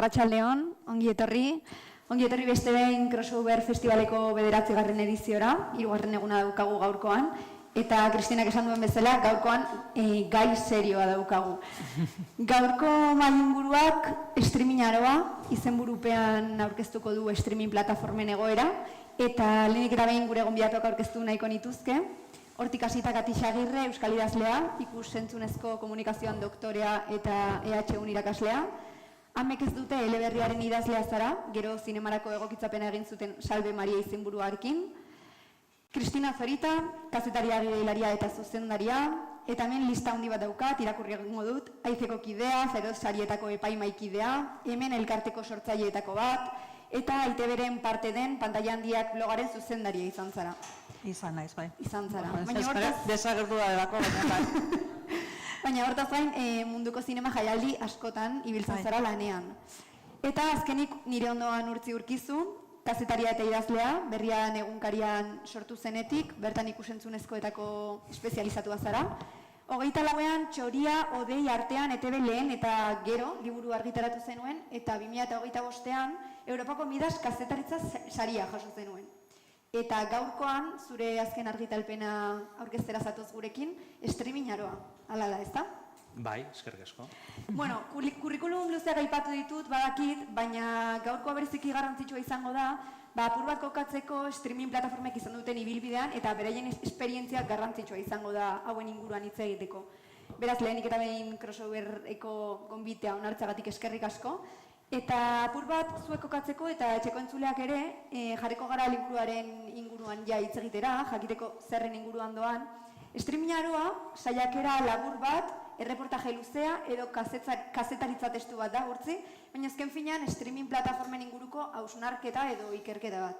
Arratsaldeon, ongi etorri beste behin Crossover Festivaleko 9. ediziora, 3. eguna daukagu gaurkoan, eta Kristinak esan duen bezala, gaurkoan gai serioa daukagu. Gaurko mainguruak streaming aroa, izenburupean aurkeztuko du streaming plataformen egoera, eta lehenik eta behin gure gonbidatuak aurkeztu nahiko nituzke. Hortik hasita Katix Agirre, euskal idazlea, ikus-entzunezko komunikazioan doktorea eta EHUn irakaslea. Hamek ez dute eleberriaren idazlea zara, gero zinemarako egokitzapena egin zuten Salve Maria izenburuarekin. Kristina Zorita, kazetaria gidailaria eta zuzendaria, eta hemen lista handi bat daukat, irakurri egingo dut, Aizeko kidea, Feroz Sarietako epaimaikidea, hemen elkarteko sortzaileetako bat, eta ITBren parte den pantaila handiak blogaren zuzendaria izan zara. Izan naiz, bai. Izan zara. Desagertu da delako, baina hortaz gain munduko zinema jaialdi askotan ibiltzen zara lanean. Eta azkenik nire ondoan Urtzi Urkizu, kazetaria eta idazlea, Berrian egunkarian sortu zenetik, bertan ikusentzunezkoetako espezializatua zara. 24ean Txoria, Odei artean ETB lehen eta gero liburu argitaratu zenuen, eta 2025ean Europako Midas kazetaritza saria jaso zenuen. Eta gaurkoan, zure azken argitalpena aurkeztera zatoz gurekin, streaming aroa. Hala da, ezta? Bai, eskerrik asko. Bueno, kurrikulum luzeak aipatu ditut, badakit, baina gaurkoa bereziki garrantzitsua izango da, apur bat kokatzeko streaming plataformek izan duten ibilbidean, eta beraien esperientziak garrantzitsua izango da hauen inguruan hitz egiteko. Beraz, lehenik eta behin Crossovereko gonbitea onartzagatik eskerrik asko. Eta apur bat zuek kokatzeko eta etxeko entzuleak ere jarriko gara liburuaren inguruan ja hitz egitera, jakiteko zerren inguruan doan. Streaming aroa, saiakera labur bat, erreportaje luzea edo kazetaritza testu bat da, Urtzi, baina azken finean streaming plataformen inguruko hausnarketa edo ikerketa bat.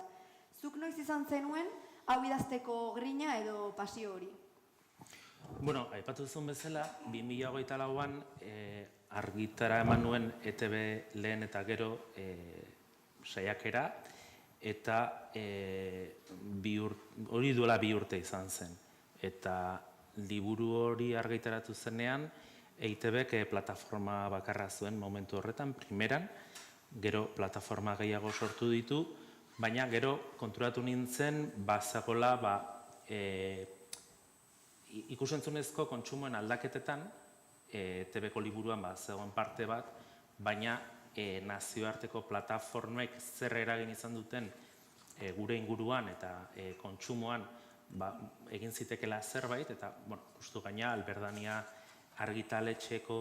Zuk noiz izan zenuen, hau idazteko grina edo pasio hori? Bueno, aipatu duzun bezala, 2024an argitara eman nuen ETB lehen eta gero saiakera, eta hori duela 2 urte izan zen. Eta liburu hori argitaratu zenean, EITBek plataforma bakarra zuen momentu horretan, primeran, gero plataforma gehiago sortu ditu, baina gero konturatu nintzen, bazagola ikusentzunezko kontsumoen aldaketetan, ETBko liburuan zegoen parte bat, baina nazioarteko plataformek zer eragin izan duten gure inguruan eta kontsumoan egin zitekela zerbait, eta justu gaina Alberdania argitaletxeko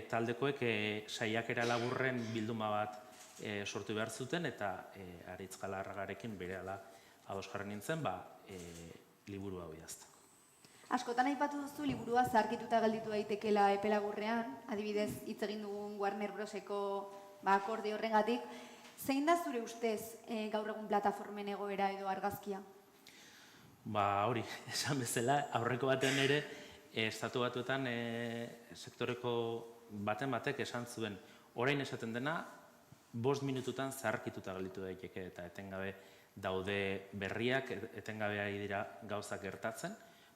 taldekoek saiakera laburren bilduma bat sortu behar zuten, eta Aritz Galarragarekin berehala ados jarri nintzen liburu hau idazteko. Askotan aipatu duzu liburua zaharkituta gelditu daitekela epe laburrean, adibidez hitz egin dugun Warner Broseko akorde horrengatik. Zein da zure ustez gaur egun plataformen egoera edo argazkia? Hori, esan bezala, aurreko batean ere, estatu batuetan sektoreko batek esan zuen, orain esaten dena, 5 minututan zaharkituta gelditu daiteke, eta etengabe daude berriak, etengabe ari dira gauzak gertatzen,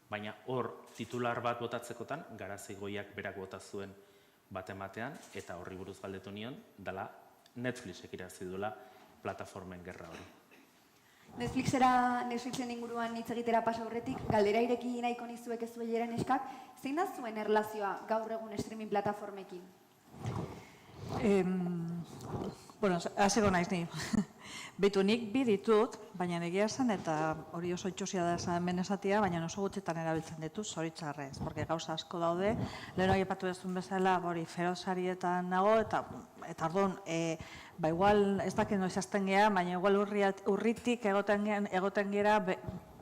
baina hor titular bat botatzekotan, Garazi Goiak berak bota zuen batean, eta horri buruz galdetu nion, dela Netflixek irazi duela plataformen gerra hori. Netflixen inguruan hitz egitera pasa aurretik, galdera ireki nahiko nizuek ez zueleren eskak, zein da zuen erlazioa gaur egun streaming plataformekin? Bueno, hasiko naiz ni. Beitu nik bi ditut, baina egia esan eta hori oso itxosia da hemen esatia, baina oso gutxitan erabiltzen ditut, zoritxarrez, porque gauza asko daude, lehen hori epatu dezun bezala, hori Feroz Sarietan nago, eta orduan, igual ez dakit noiz azten geha, baina igual urritik egoten gera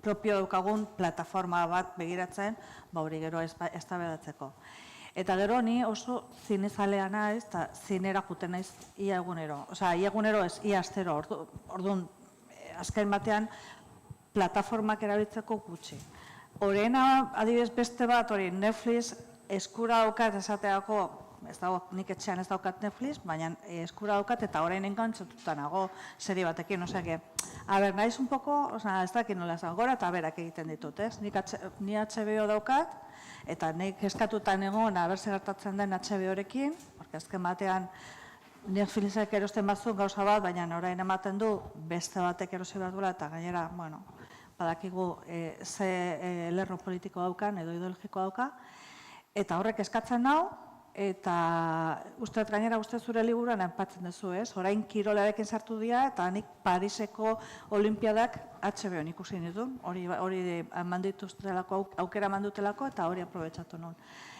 propio daukagun plataforma bat begiratzen, hori gero ez da bedatzeko. Eta gero ni oso zinezalea naiz, eta zinera juten naiz ia egunero. Osea, ia egunero ez, ia astero. Orduan, azken batean, plataformak erabiltzeko gutxi. Horrena, adibidez beste bat, hori Netflix eskura daukat esateako, nik etxean ez daukat Netflix, baina eskura daukat eta horrein engantzatuta nago serie batekin. Osea, naiz un poco, ez dakit nola esan gora eta berak egiten ditut, ez? Ni HBO daukat, eta nik eskatutan egon, zer gertatzen den HBO-rekin, porque azken batean Netflixek erosten batzu gauza bat, baina orain ematen du beste batek erosi bat duela, eta gainera, bueno, badakigu ze lerro politiko daukan edo ideologiko dauka, eta horrek eskatzen nau, eta gainera uste zure liburuan enpatzen duzu, ez? Orain kirolarekin sartu dira, eta nik Pariseko Olimpiadak HBO-n ikusi ditu, hori aukera mandutelako, eta hori aprobetsatu nuen.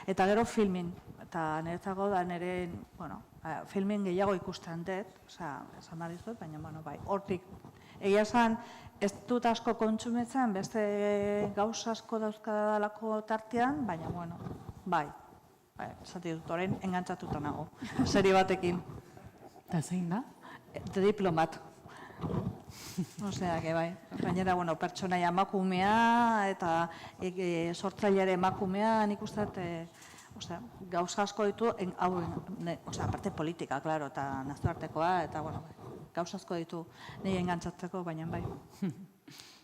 Eta gero filmin, eta niretzako da nire, bueno, filmin gehiago ikusten dut, esan behar dizut, baina, bueno, bai, hortik. Egia esan, ez dut asko kontsumitzen, beste gauza asko dauzkadalako tartean, baina, bueno, bai, esati dut, orain engantzatuta nago, serie batekin. Eta zein da? The Diplomat. Osea, que bai. Gainera, bueno, pertsonaia emakumea eta sortzaileare emakumea, nik uste gauza asko ditu, aparte politika, claro, eta nazioartekoa, eta, bueno, gauza asko ditu nire engantzatzeko, baina bai.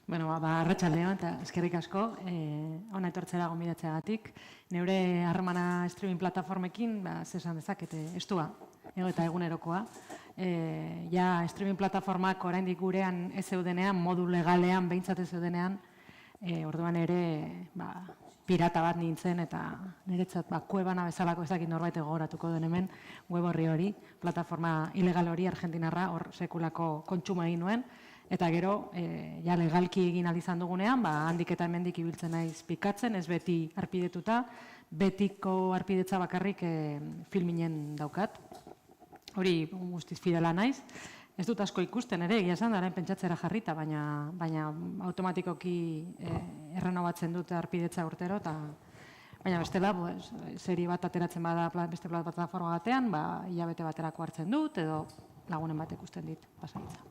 Bueno, arratsaldeon eta eskerrik asko, hona etortzera gonbidatzeagatik. Neure harremana streaming plataformekin, zesan dezakete, estua, eta egunerokoa. Ja, streaming plataformak oraindik gurean ez zeudenean, modu legalean, behintzat ez zeudenean, orduan ere, pirata bat nintzen, eta niretzat, kuebana bezalako ezakit norbait gogoratuko den hemen, web horri hori, plataforma ilegal hori, argentinarra, hor sekulako kontsumo egin nuen, eta gero, ja legalki egin izan dugunean, handik eta hemendik ibiltzen naiz pikatzen, ez beti arpidetuta, betiko arpidetza bakarrik filminen daukat. Hori guztiz fidela naiz. Ez dut asko ikusten ere, egia esan, orain pentsatzera jarrita, baina automatikoki errenobatzen dut arpidetza urtero, baina bestela, serie bat ateratzen bada beste plataforma batean, hilabete baterako hartzen dut, edo lagunen bat ikusten dit, pasaitza.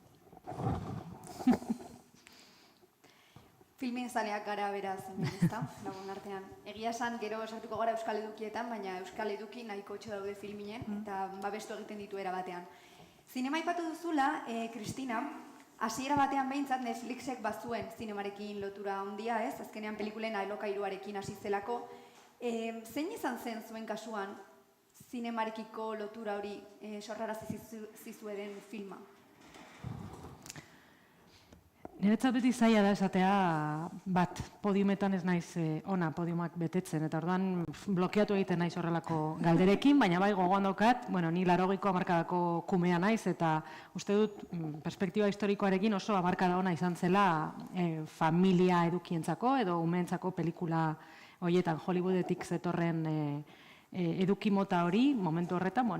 Filmin zaleak gara beraz, ezta, lagun artean. Egia esan, gero sartuko gara Euskal Edukietan, baina Euskal Eduki nahiko txo daude filminen, eta babestu egiten ditu era batean. Zinema aipatu duzula, Kristina, hasiera batean behintzat Netflixek bazuen zinemarekin lotura handia, ez? Azkenean pelikulen alokairuarekin hasi zelako. Zein izan zen zuen kasuan zinemarekiko lotura hori sorrarazi zizueden filma? Niretzat beti zaila da esatea bat, podiumetan ez naiz ona podiumak betetzen, eta orduan blokeatu egiten naiz horrelako galderekin, baina bai gogoan daukat, ni 80ko hamarkadako kumea naiz, eta uste dut perspektiba historikoarekin oso hamarkada ona izan zela familia edukientzako edo umeentzako pelikula horietan Hollywoodetik zetorren eduki mota hori, momentu horretan,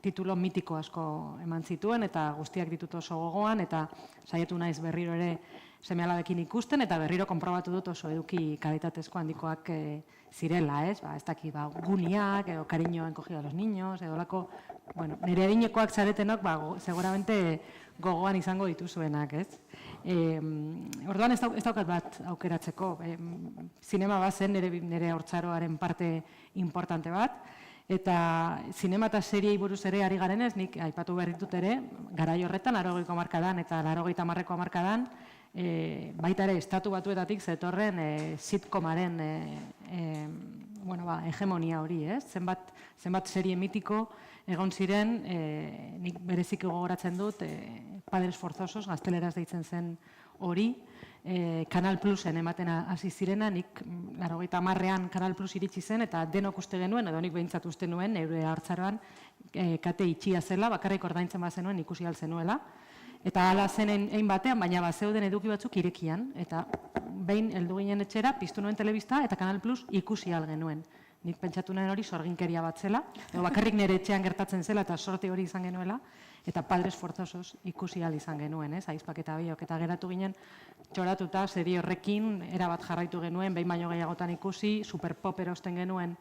titulo mitiko asko eman zituen, eta guztiak ditut oso gogoan, eta saiatu naiz berriro ere seme-alabekin ikusten, eta berriro konprobatu dut oso eduki kalitatezko handikoak zirela, ez? Ez dakit, guniak, edo Cariño encogido a los niños, edo lako, nire adinekoak zaretenok, seguramente gogoan izango dituzuenak, ez? Orduan ez daukat bat aukeratzeko. Zinema bazen nire hortzaroaren parte importante bat, eta zinema eta seriei buruz ere ari garenez, nik aipatu behar ditut ere, garai horretan, 80ko hamarkadan eta 80ko hamarkadan, baita ere estatu batuetatik zetorren sitcomaren hegemonia hori, ez? Zenbat serie mitiko egon ziren, nik berezik gogoratzen dut, Padres Forzosos, gazteleraz deitzen zen hori, Kanal Plusen ematen hasi zirena, nik 80ean Kanal Plus iritsi zen, eta denok uste genuen, edo nik behintzat uste nuen, neure hartzaroan, kate itxia zela, bakarrik ordaintzen bazenuen ikusi altzenuela, eta hala zen egin batean, baina zeuden eduki batzuk irekian, eta behin heldu ginen etxera, piztu nuen telebista, eta Kanal Plus ikusi al genuen. Nik pentsatu nuen hori sorginkeria bat zela, bakarrik nire etxean gertatzen zela eta sorte hori izan genuela, eta Padres Forzosos ikusi ahal izan genuen, aizpak eta biok, eta geratu ginen txoratuta, serie horrekin, erabat jarraitu genuen, behin baino gehiagotan ikusi, superpop erosten genuen,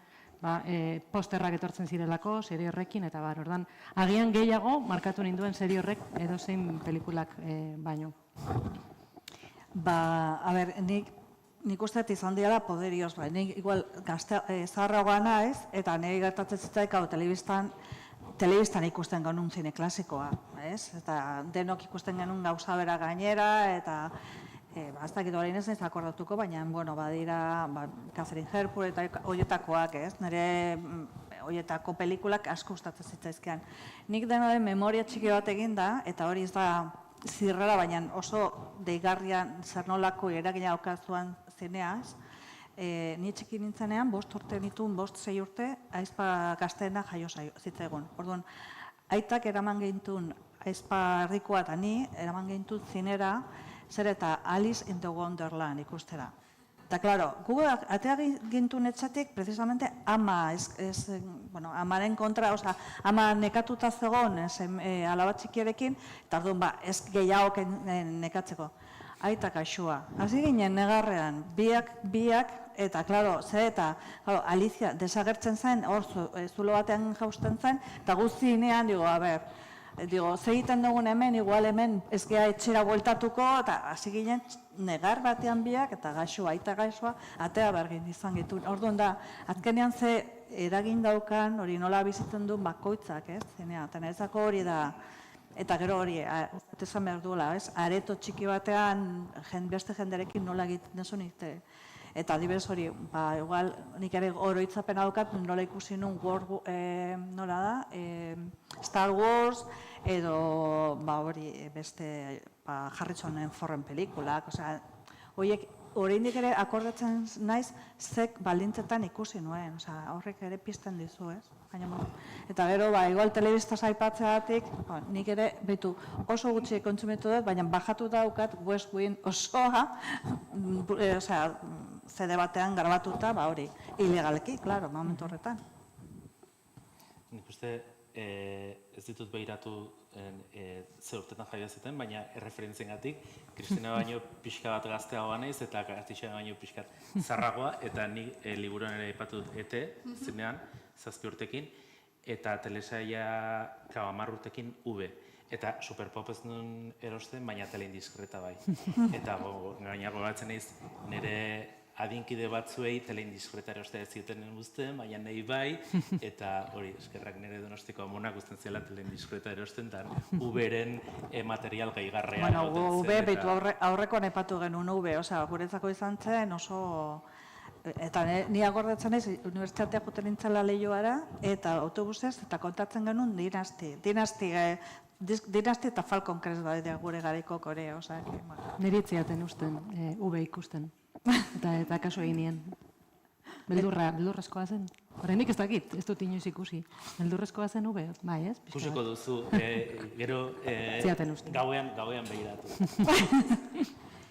posterrak etortzen zirelako, serie horrekin, eta ordan, agian gehiago markatu ninduen serie horrek edozein pelikulak baino. Nik uste izan dira poderioz, nik igual zaharragoa naiz, eta nire gertatzen zitzaik telebistan ikusten genuen zine klasikoa, eta denok ikusten genuen gauza bera gainera, eta ez dakit orain ez naiz akordatuko, baina badira Catherine Hepburn eta horietakoak, nire horietako pelikulak asko gustatzen zitzaizkian. Nik dena den memoria txiki bat egin da, eta hori ez da zirrara, baina oso deigarrian zer nolako eragina daukazuan zineaz. Ni txiki nintzenean, 5 urte nituen, 5-6 urte, aizpa gazteena jaio zitzaigun. Orduan, aitak eraman gehintun, aizpa herrikoa eta ni, eraman gehintun zinera, zer eta Alice in the Wonderland ikustera. Eta, klaro, gu atea gintun etxatik, precisamente, amaren kontra, ama nekatuta zegoen alaba txikierekin, eta orduan, ez gehiago nekatzeko. Aita kaxua. Hasi ginen negarrean, biak, eta, klaro, Alicia desagertzen zen, hor zulo batean jausten zen, eta guztinean, ze egiten dugun hemen, igual hemen ez geha etxera bueltatuko, eta hasi ginen negar batean biak, eta aita gaixoa, atea bergin izan gitu. Orduan da, azkenean ze eragin daukan, hori nola bizitzen duen bakoitzak, ez? Zinea, eta nezako hori da, eta gero hori, esan behar duela, ez? Areto txiki batean, beste jenderekin nola egiten desunik, eta adibidez hori, igual, nik ere oroitzapena daukat, nola ikusi nun nola da, Star Wars, edo hori beste Harrisonen Forren pelikulak, horiek oraindik ere akordatzen naiz zek baldintzetan ikusi nuen, horrek ere pizten dizu, ez? Eta gero, igual telebistaz aipatzeagatik, nik ere behitu oso gutxi kontsumitu dut, baina bajatu daukat West Wing osoa, CD batean grabatuta, hori, ilegalki, klaro, momentu horretan. Nik uste, ez ditut behiratu ze urtetan jaio zuten, baina erreferentziengatik Kristina baino pixka bat gazteagoa naiz eta Artixea baino pixka zarragoa, eta nik liburuan ere aipatu dut ET, zinean, 7 urtekin, eta telesaia 10 urtekin V. Eta Superpop ez nuen erosten, baina teleindiskreta bai. Eta gaina gogatzen naiz, nire adinkide batzuei teleindiskreta erostea ez zioten guztien, baina nahi bai, eta hori, eskerrak nire Donostiko amonak guztien zela teleindiskreta erosten, eta V-ren material gaigarrea. Bueno, V, behitu aurrekoan epatu genuen V, guretzako izan zen oso... Eta ni agordatzen naiz, unibertsitatea joten nintzela lehioara, eta autobusez, eta kontatzen genuen dinasti eta Falcon Crest da gure garaiko Korea, Niritziaten usten, V ikusten. Eta kaso egin nien. Beldurrezkoa zen. Horrenik ez dakit, ez dut inoiz ikusi. Beldurrezkoa zen V, bai ez? Ikusiko duzu, gero gauean behiratu.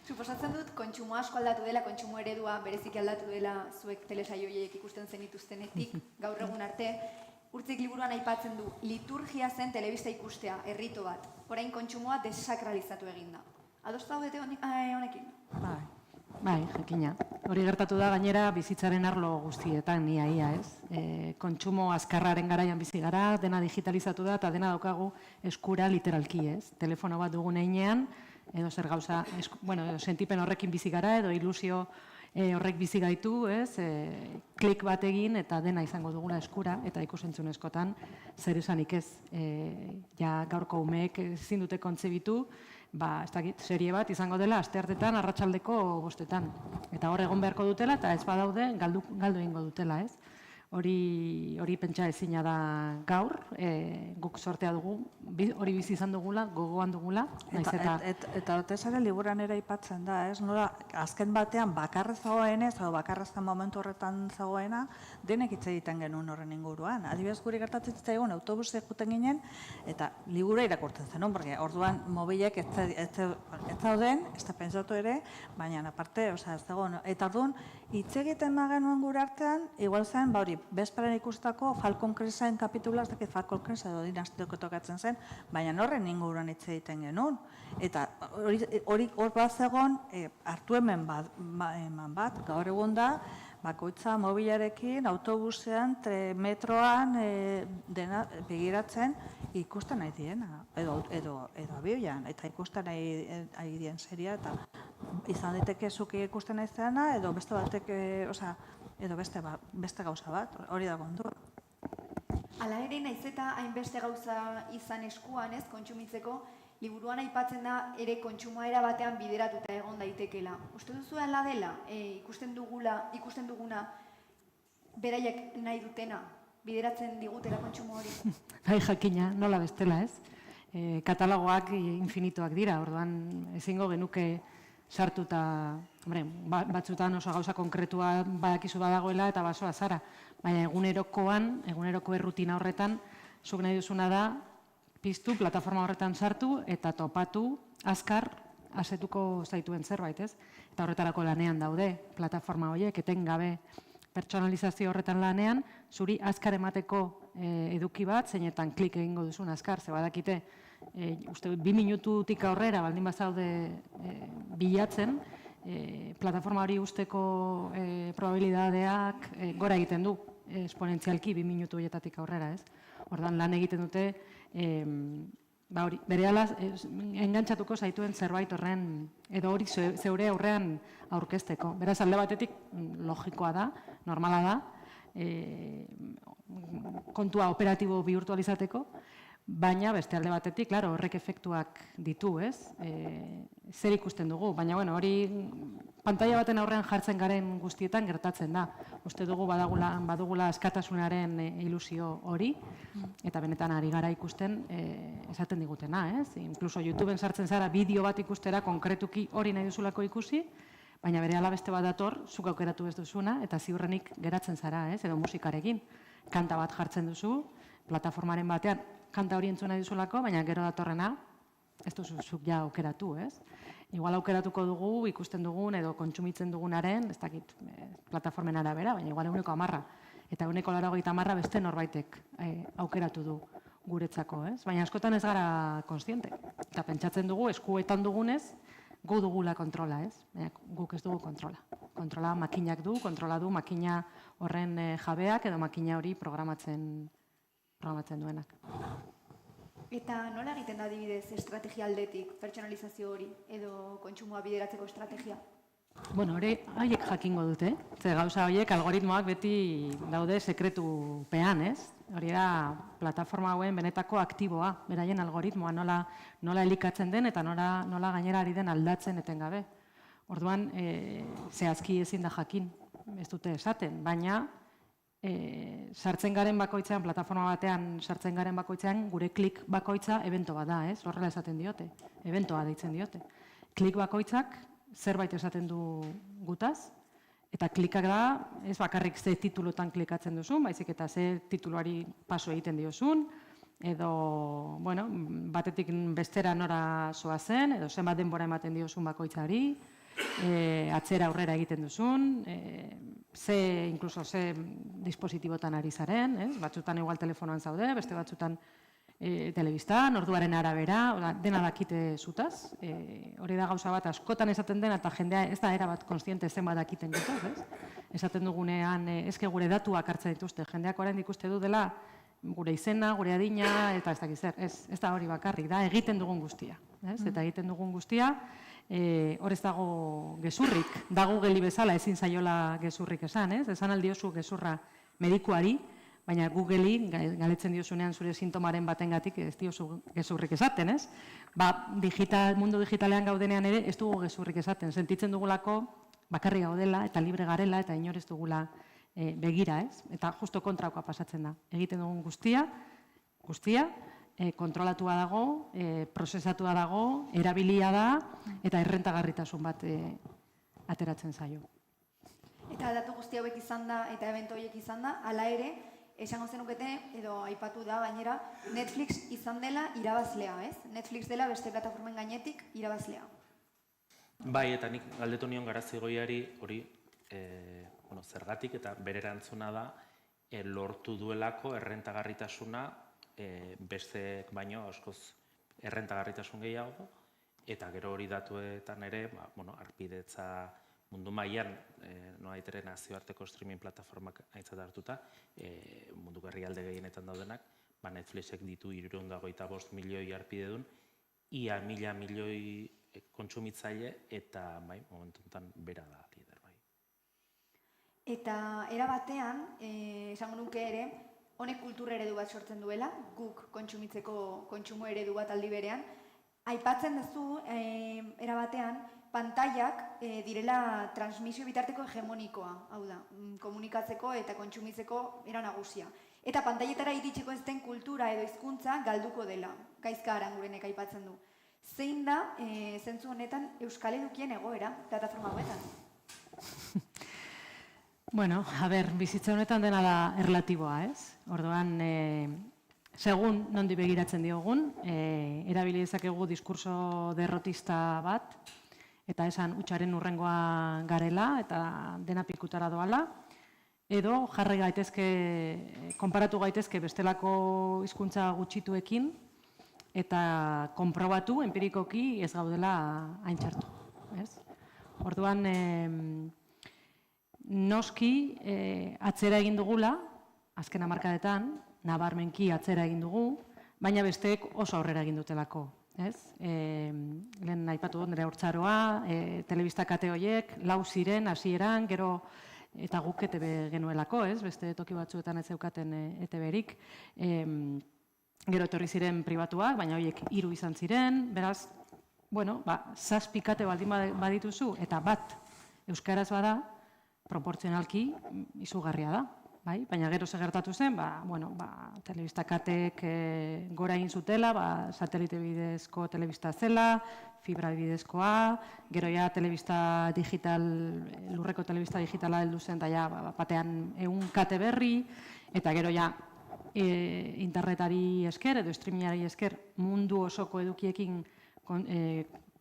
Suposatzen dut, kontsumo asko aldatu dela, kontsumo eredua bereziki aldatu dela zuek telesaioiek ikusten zenituztenetik, gaur egun arte. Urtzik liburuan aipatzen du, liturgia zen telebista ikustea, errito bat. Orain kontsumoa desakralizatu egin da. Adosta zaudete honekin? Bai, jakina. Hori gertatu da gainera bizitzaren arlo guztietan, ia ez? Kontsumo azkarraren garaian bizi gara, dena digitalizatu da eta dena daukagu eskura literalki, ez? Telefono bat dugun heinean, edo zer gauza, sentipen horrekin bizi gara, edo ilusio horrek bizi gaitu, ez? Klik bat egin eta dena izango dugula eskura, eta ikusentzunezkotan zer esanik ez. Ja gaurko umeek ezin dute kontzebitu, ez dakit, serie bat izango dela asteartetan, arratsaldeko 5:00. Eta hor egon beharko dutela, eta ez badaude, galdu egingo dutela, ez? Hori pentsa ezina da gaur, guk sortea dugu, hori bizi izan dugula, gogoan dugula. Eta otezare liburan ere aipatzen da, ez? Nola, azken batean bakarra zagoenez, edo bakarrazten momentu horretan zagoena, denek hitz egiten genuen horren inguruan. Adibidez guri gertatzen zitzaigun autobusek joten ginen, eta libura irakurtzen zenun, porque orduan mobilek ez zauden, ez da pentsatu ere, baina aparte, ez dagoen. Eta orduan, hitz egiten genuen gure artean, igual zen, hori, bezperan ikustako Falcon Crestaren kapitula, ez dakit Falcon Crest edo dinastiko tokatzen zen, baina horren inguruan hitz egiten genuen. Eta hor bat zegoen, hartu hemen bat, gaur egun da, bakoitza mobilarekin, autobusean, metroan, dena begiratzen ikusten nahi diena, edo abioian, eta ikusten nahi dien seria, eta izan daiteke zuki ikusten nahi zeana, edo beste batek, edo beste gauza bat, hori da kontua. Hala ere, naiz eta hainbeste gauza izan eskuan, ez, kontsumitzeko, liburuan aipatzen da ere kontsumoa era batean bideratuta egon daitekela. Uste duzu hala dela, ikusten duguna beraiek nahi dutena bideratzen digutela kontsumo hori? Bai, jakina, nola bestela, ez? Katalogoak infinitoak dira, orduan ezingo genuke sartuta, batzutan oso gauza konkretua badakizu badagoela eta basoa zara. Baina eguneroko errutina horretan, zuk nahi duzuna da, piztu, plataforma horretan sartu eta topatu, azkar, asetuko zaituen zerbait, ez? Eta horretarako lanean daude, plataforma horiek, etengabe pertsonalizazio horretan lanean, zuri azkar emateko eduki bat, zeinetan klik egingo duzun azkar, ze badakite, uste 2 minututik aurrera, baldin bazaude bilatzen, plataforma hori usteko probabilidadeak gora egiten du, esponentzialki 2 minutu horietatik aurrera, ez? Ordan lan egiten dute, berehala engantzatuko zaituen zerbait horren, edo hori zeure aurrean aurkezteko. Beraz, alde batetik logikoa da, normala da, kontua operatibo bihurtualizateko, baina beste alde batetik, klaro, horrek efektuak ditu, ez? Zer ikusten dugu, baina hori pantalla baten aurrean jartzen garen guztietan gertatzen da. Uste dugu badugula askatasunaren ilusio hori, eta benetan ari gara ikusten esaten digutena, ez? Inkluso YouTubeen sartzen zara bideo bat ikustera konkretuki hori nahi duzulako ikusi, baina berehala beste bat dator, zuk aukeratu ez duzuna, eta ziurrenik geratzen zara, ez? Edo musikarekin. Kanta bat jartzen duzu, plataformaren batean, kanta hori entzuna dizulako, baina gero datorrena, ez duzuk ja aukeratu, ez? Igual aukeratuko dugu, ikusten dugun edo kontsumitzen dugunaren, ez dakit, plataformen arabera, baina igual 100%. Eta 180 beste norbaitek aukeratu du guretzako, ez? Baina askotan ez gara konstiente. Eta pentsatzen dugu, eskuetan dugunez, gu dugula kontrola, ez? Guk ez dugu kontrola. Kontrola makinak du, kontrola du makina horren jabeak edo makina hori programatzen duenak. Eta nola egiten da adibidez estrategia aldetik, pertsonalizazio hori, edo kontsumoa bideratzeko estrategia? Horiek jakingo dute, ze gauza horiek algoritmoak beti daude sekretupean, ez? Hori da plataforma hauen benetako aktiboa, beraien algoritmoa, nola elikatzen den eta nola gainera ari den aldatzen etengabe. Orduan, zehazki ezin da jakin, ez dute esaten, baina sartzen garen bakoitzean, plataforma batean sartzen garen bakoitzean, gure klik bakoitza evento bat da, ez? Horrela esaten diote, eventoa deitzen diote. Klik bakoitzak zerbait esaten du gutaz, eta klikak da, ez bakarrik ze titulutan klikatzen duzun, baizik eta ze tituluari paso egiten diozun, edo, batetik bestera nora zoazen, edo zenbat denbora ematen diozun bakoitzari, atzera aurrera egiten duzun, inkluso ze dispositibotan ari zaren, batzutan igual telefonoan zaude, beste batzutan telebistan, orduaren arabera, dena dakite zutaz, hori da gauza bat askotan esaten dena eta jendea ez da erabat konstiente zenbat dakiten gutaz, esaten dugunean ezke gure datuak hartzen dituzte, jendeak oraindik uste du dela gure izena, gure adina, eta ez dakit zer, ez da hori bakarrik, da egiten dugun guztia, eta egiten dugun guztia, hor ez dago gezurrik, da Google bezala ezin zaiola gezurrik esan, esan aldiozu gezurra medikuari, baina Googleri galetzen diozunean zure sintomaren batengatik ez diozu gezurrik esaten, ez? Mundu digitalean gaudenean ere ez dugu gezurrik esaten, sentitzen dugulako bakarri gaudela eta libre garela eta inor ez dugula begira, ez? Eta justo kontrakoa pasatzen da. Egiten dugun guztia, kontrolatua dago, prozesatua dago, erabilia da eta errentagarritasun bat ateratzen zaio. Eta datu guzti hauek izan da eta evento horiek izan da, hala ere, esango zenukete, edo aipatu da gainera, Netflix izan dela irabazlea, ez? Netflix dela beste plataformen gainetik irabazlea. Bai, eta nik galdetu nion Garazigoiari hori zergatik eta bere erantzuna da lortu duelako errentagarritasuna besteek baino askoz errentagarritasun gehiago, eta gero hori datuetan ere, arpidetza mundu mailan, nolaitere nazioarteko streaming plataformak aintzat hartuta, munduko herrialde gehienetan daudenak, Netflixek ditu 325 milioi harpidedun, ia 1.000 milioi kontsumitzaile, eta momentu honetan bera da lider. Eta era batean, esango nuke ere, honek kultur eredu bat sortzen duela, guk kontsumitzeko kontsumo eredu bat aldi berean, aipatzen duzu, era batean, pantailak direla transmisio bitarteko hegemonikoa, hau da, komunikatzeko eta kontsumitzeko era nagusia. Eta pantailetara iritsiko ez den kultura edo hizkuntza galduko dela. Gaizka Arangurenek aipatzen du. Zein da, zentzu honetan, Euskal Edukien egoera, plataforma hauetan? Bueno, a ber, bizitza honetan dena da erlatiboa, ez? Orduan, segun nondi begiratzen diogun, erabili dezakegu diskurso derrotista bat, eta esan hutsaren hurrengoa garela, eta dena pikutara doala, edo jarri gaitezke, konparatu gaitezke bestelako hizkuntza gutxituekin, eta konprobatu empirikoki ez gaudela hain txartu, ez? Orduan, noski atzera egin dugula, azken hamarkadetan, nabarmenki atzera egin dugu, baina besteek oso aurrera egin dutelako. Lehen aipatu dut nire haurtzaroa, telebista kate horiek, lau ziren, hasieran, gero eta guk ETB genuelako, beste toki batzuetan ez zeukaten ETB-erik. Gero etorri ziren pribatuak, baina horiek 3 izan ziren, beraz, bueno, 7 kate baldin badituzu, eta bat euskaraz bada, proportzionalki izugarria da. Baina gero gertatu zen, telebista katek gora egin zutela, satelite bidezko telebista zela, fibra bidezkoa, gero ja telebista digital, lurreko telebista digitala heldu zen, da ja batean 100 kate berri, eta gero ja internetari esker edo streamingari esker mundu osoko edukiekin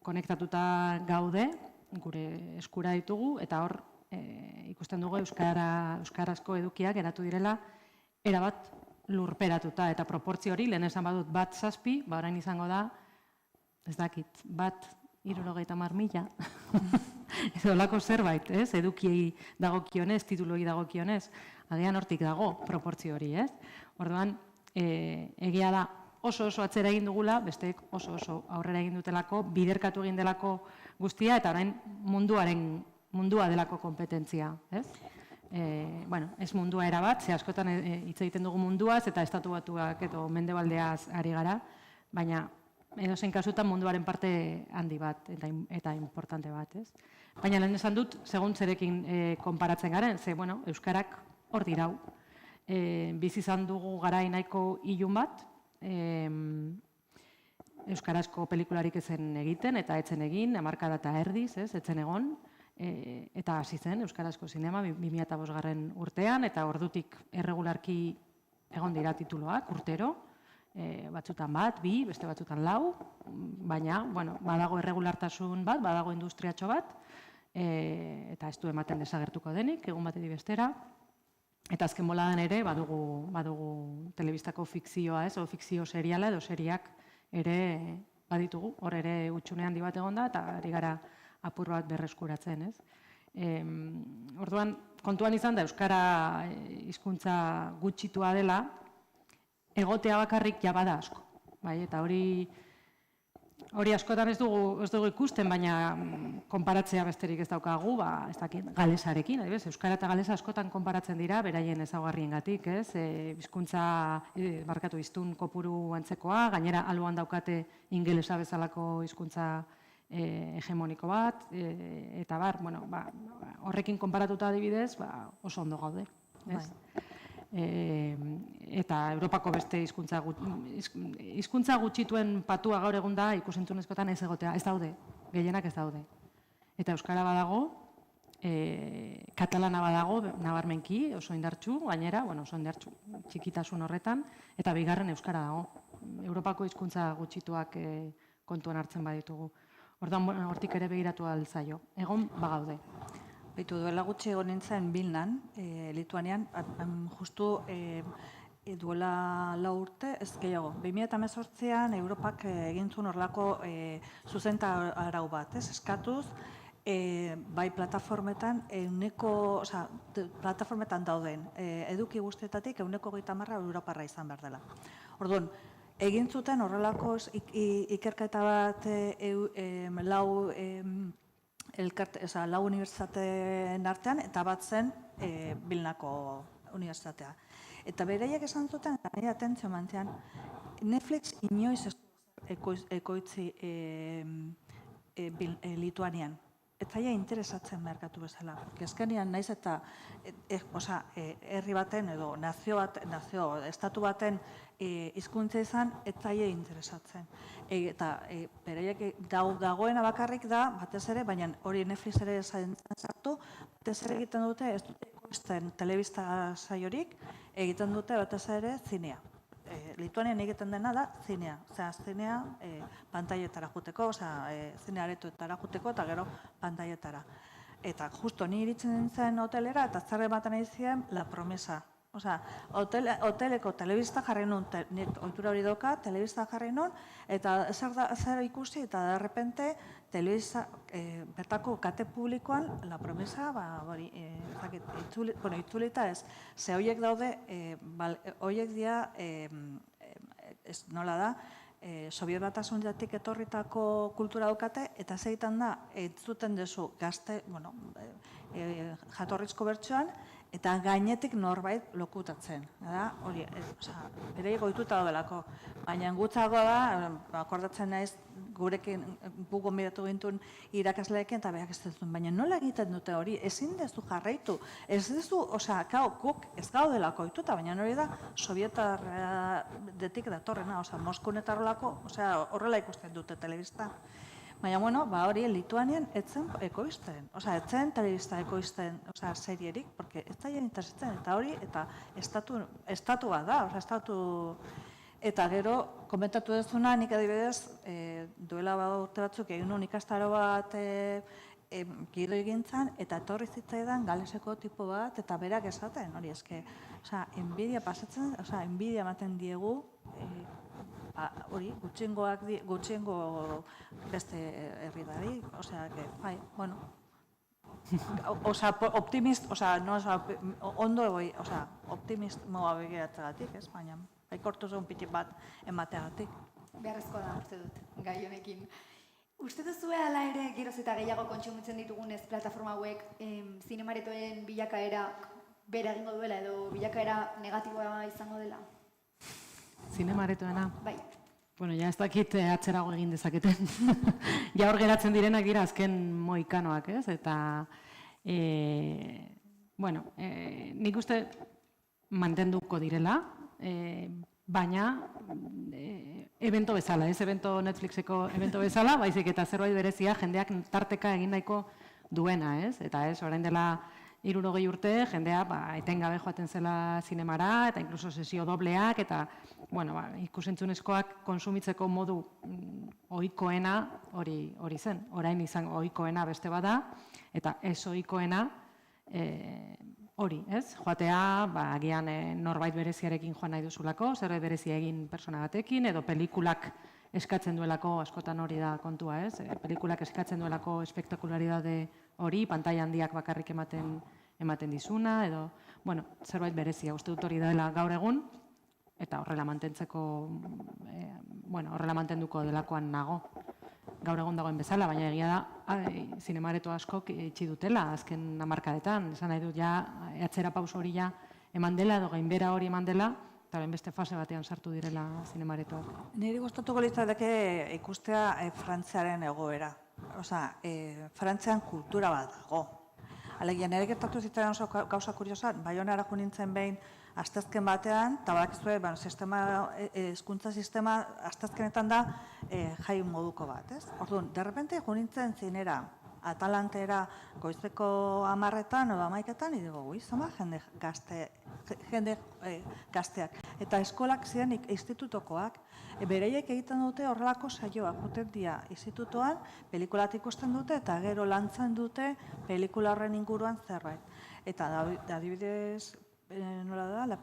konektatuta gaude, gure eskura ditugu, eta hor ikusten dugu euskarazko edukiak geratu direla erabat lurperatuta, eta proportzio hori, lehen esan badut 7, orain izango da, ez dakit, 1,70,000, edo lako zerbait, edukiei dagokionez, tituluei dagokionez, agian hortik dago proportzio hori, ez? Orduan, egia da oso atzera egin dugula, besteek oso aurrera egin dutelako, biderkatu egin delako guztia, eta orain mundua delako kompetentzia, ez? Ez mundua erabat, ze askotan hitz egiten dugu munduaz, eta estatu batuak edo mendebaldeaz ari gara, baina edozein kasutan munduaren parte handi bat, eta importante bat, ez? Baina lehen esan dut, segun zerekin konparatzen garen, ze, euskarak hor dirau. Bizi izan dugu garai nahiko ilun bat, euskarazko pelikularik ezen egiten, eta etzen egin, hamarkada eta erdiz, etzen egon, eta hasi zen euskarazko zinema 2005 urtean, eta ordutik erregularki egon dira tituloak urtero, batzutan 2, beste batzutan 4, baina badago erregulartasun bat, badago industriatxo bat, eta ez du ematen desagertuko denik, egun batetik bestera, eta azken boladan ere badugu telebistako fikzioa, o fikzio seriala edo seriak ere baditugu, hor ere utxune handi bat egon da, eta ari gara apur bat berreskuratzen, ez? Orduan, kontuan izan da Euskara hizkuntza gutxitua dela, egotea bakarrik ja bada asko. Eta hori askotan ez dugu ikusten, baina konparatzea besterik ez daukagu, ez dakit, galesarekin, Euskara eta galesa askotan konparatzen dira, beraien ezaugarriengatik, ez? Hizkuntza, hiztun kopuru antzekoa, gainera alboan daukate ingelesa bezalako hizkuntza hegemoniko bat, eta horrekin konparatuta adibidez, oso ondo gaude. Eta Europako beste hizkuntza gutxituen patua gaur egun da ikusentzunezkoetan ez egotea, ez daude, gehienak ez daude. Eta euskara badago, katalana badago, nabarmenki, oso indartsu, gainera, oso indartsu, txikitasun horretan, eta bigarren euskara dago. Europako hizkuntza gutxituak kontuan hartzen baditugu. Orduan, hortik ere begiratu alzaio. Egon bagaude. Beitu duela gutxi egon nintzen Vilnan, Lituanian, justu duela 4 urte, ez gehiago. 2018an Europak egin zuen horrelako zuzenta arau bat, eskatuz, bai plataformetan plataformetan dauden eduki guztietatik 30% Europarra izan behar dela. Orduan, egin zuten horrelako ikerketa bat lau unibertsitateen artean, eta bat zen Vilnako unibertsitatea. Eta beraiek esan zuten, eta nire atentzio mantzean, Netflix inoiz ekoitzi Lituanian. ez zaila interesatzen merkatu bezala. Kezkenean naiz eta herri baten edo estatu baten hizkuntza izan, ez zaila interesatzen. Eta bereiek dagoena bakarrik da, batez ere, baina hori Netflix ere sartu, batez ere egiten dute, ez dute ekoizten telebista saiorik, egiten dute batez ere zinea. Lituanian egiten dena da zinea. Osea, zinea pantailetara juteko, zine aretoetara juteko eta gero pantailetara. Eta justo ni iritzen nintzen hotelera eta zer ematen nahi zien La Promesa. Osea, hoteleko telebista jarri nun, ohitura hori doka, telebista jarri nun, eta zer ikusi eta de repente telebista, bertako kate publikoan La Promesa, itzulita ez, ze horiek daude, horiek dira, nola da, Sobiet Batasunetik etorritako kultura daukate, eta zeitan da, entzuten duzu gazte, jatorrizko bertsoan, eta gainetik norbait lokutatzen. Hori, bere goituta daudelako. Baina gutxago da, akordatzen naiz, gurekin gu gonbidatu gintuen irakasleekin eta berak ez duzun. Baina nola egiten dute hori? Ezin dezu jarraitu. Ez dezu, guk ez gaudelako ohituta, baina hori da Sovietardetik datorrena, Moskun eta horrela ikusten dute telebista. Baina, hori Lituanian etzen ekoizten, etzen telebista ekoizten serierik, porque ez da interesatzen, eta hori, eta estatu bat da, eta gero, komentatu duzuna, nik adibidez, duela urte batzuk egin nuen ikastaro bat gido egintzan, eta etorri zitzaidan galeseko tipo bat, eta berak esaten, hori eske, enbidia pasatzen, enbidia ematen diegu, hori, gutxiengo beste herridari, optimismoa begiratzagatik, ez, baina, aikortuzun pitik bat emateagatik. Beharrezkoa da, uste dut, gai honekin. Uste duzue ala ere, geroz eta gehiago kontsumitzen ditugunez plataforma hauek zinemaretoen bilakaera bera egingo duela edo bilakaera negatiboa izango dela? Zinemaretoena? Bai. Bueno, ja ez dakit atzerago egin dezaketen. Ja hor geratzen direnak dira azken moikanoak, ez? Eta, nik uste mantenduko direla, baina evento bezala, ez Netflixeko evento bezala, baizik eta zerbait berezia jendeak tarteka egin nahiko duena, ez? Eta ez, orain dela 60 urte, jendea etengabe joaten zela zinemara, eta inkluso sesio dobleak, eta ikusentzunezkoak konsumitzeko modu ohikoena hori zen. Orain izan ohikoena beste bada, eta ez ohikoena hori, ez? Joatea, agian norbait bereziarekin joan nahi duzulako, zerbait berezia egin persona batekin, edo pelikulak eskatzen duelako, askotan hori da kontua, ez? Pelikulak eskatzen duelako espektakularidade hori, pantaila handiak bakarrik ematen dizuna, edo, zerbait berezia, uste dut hori dela gaur egun, eta horrela mantenduko delakoan nago. Gaur egun dagoen bezala, baina egia da, zinemareto askok itxi dutela, azken hamarkadetan, esan nahi dut, atzera pauso hori eman dela, edo gainbera hori eman dela, eta beste fase batean sartu direla zinemaretoak. Niri gustatuko litzateke ikustea Frantziaren egoera. Frantzian kultura bat dago. Alegia, nire gertatu zitzaren oso gauza kuriosan, Baionara jo nintzen behin asteazken batean, eta badakizue, hezkuntza sistema asteazkenetan da jai moduko bat, ez? Orduan, derrepente jo nintzen zinera, Atalantera goizeko 10etan edo 11etan, idigo, zama jende gazteak. Eta eskolak ziren institutokoak, bereiek egiten dute horrelako saioak, juten dira institutoan, pelikulat ikusten dute eta gero lantzen dute pelikula horren inguruan zerbait. Eta adibidez, nola da,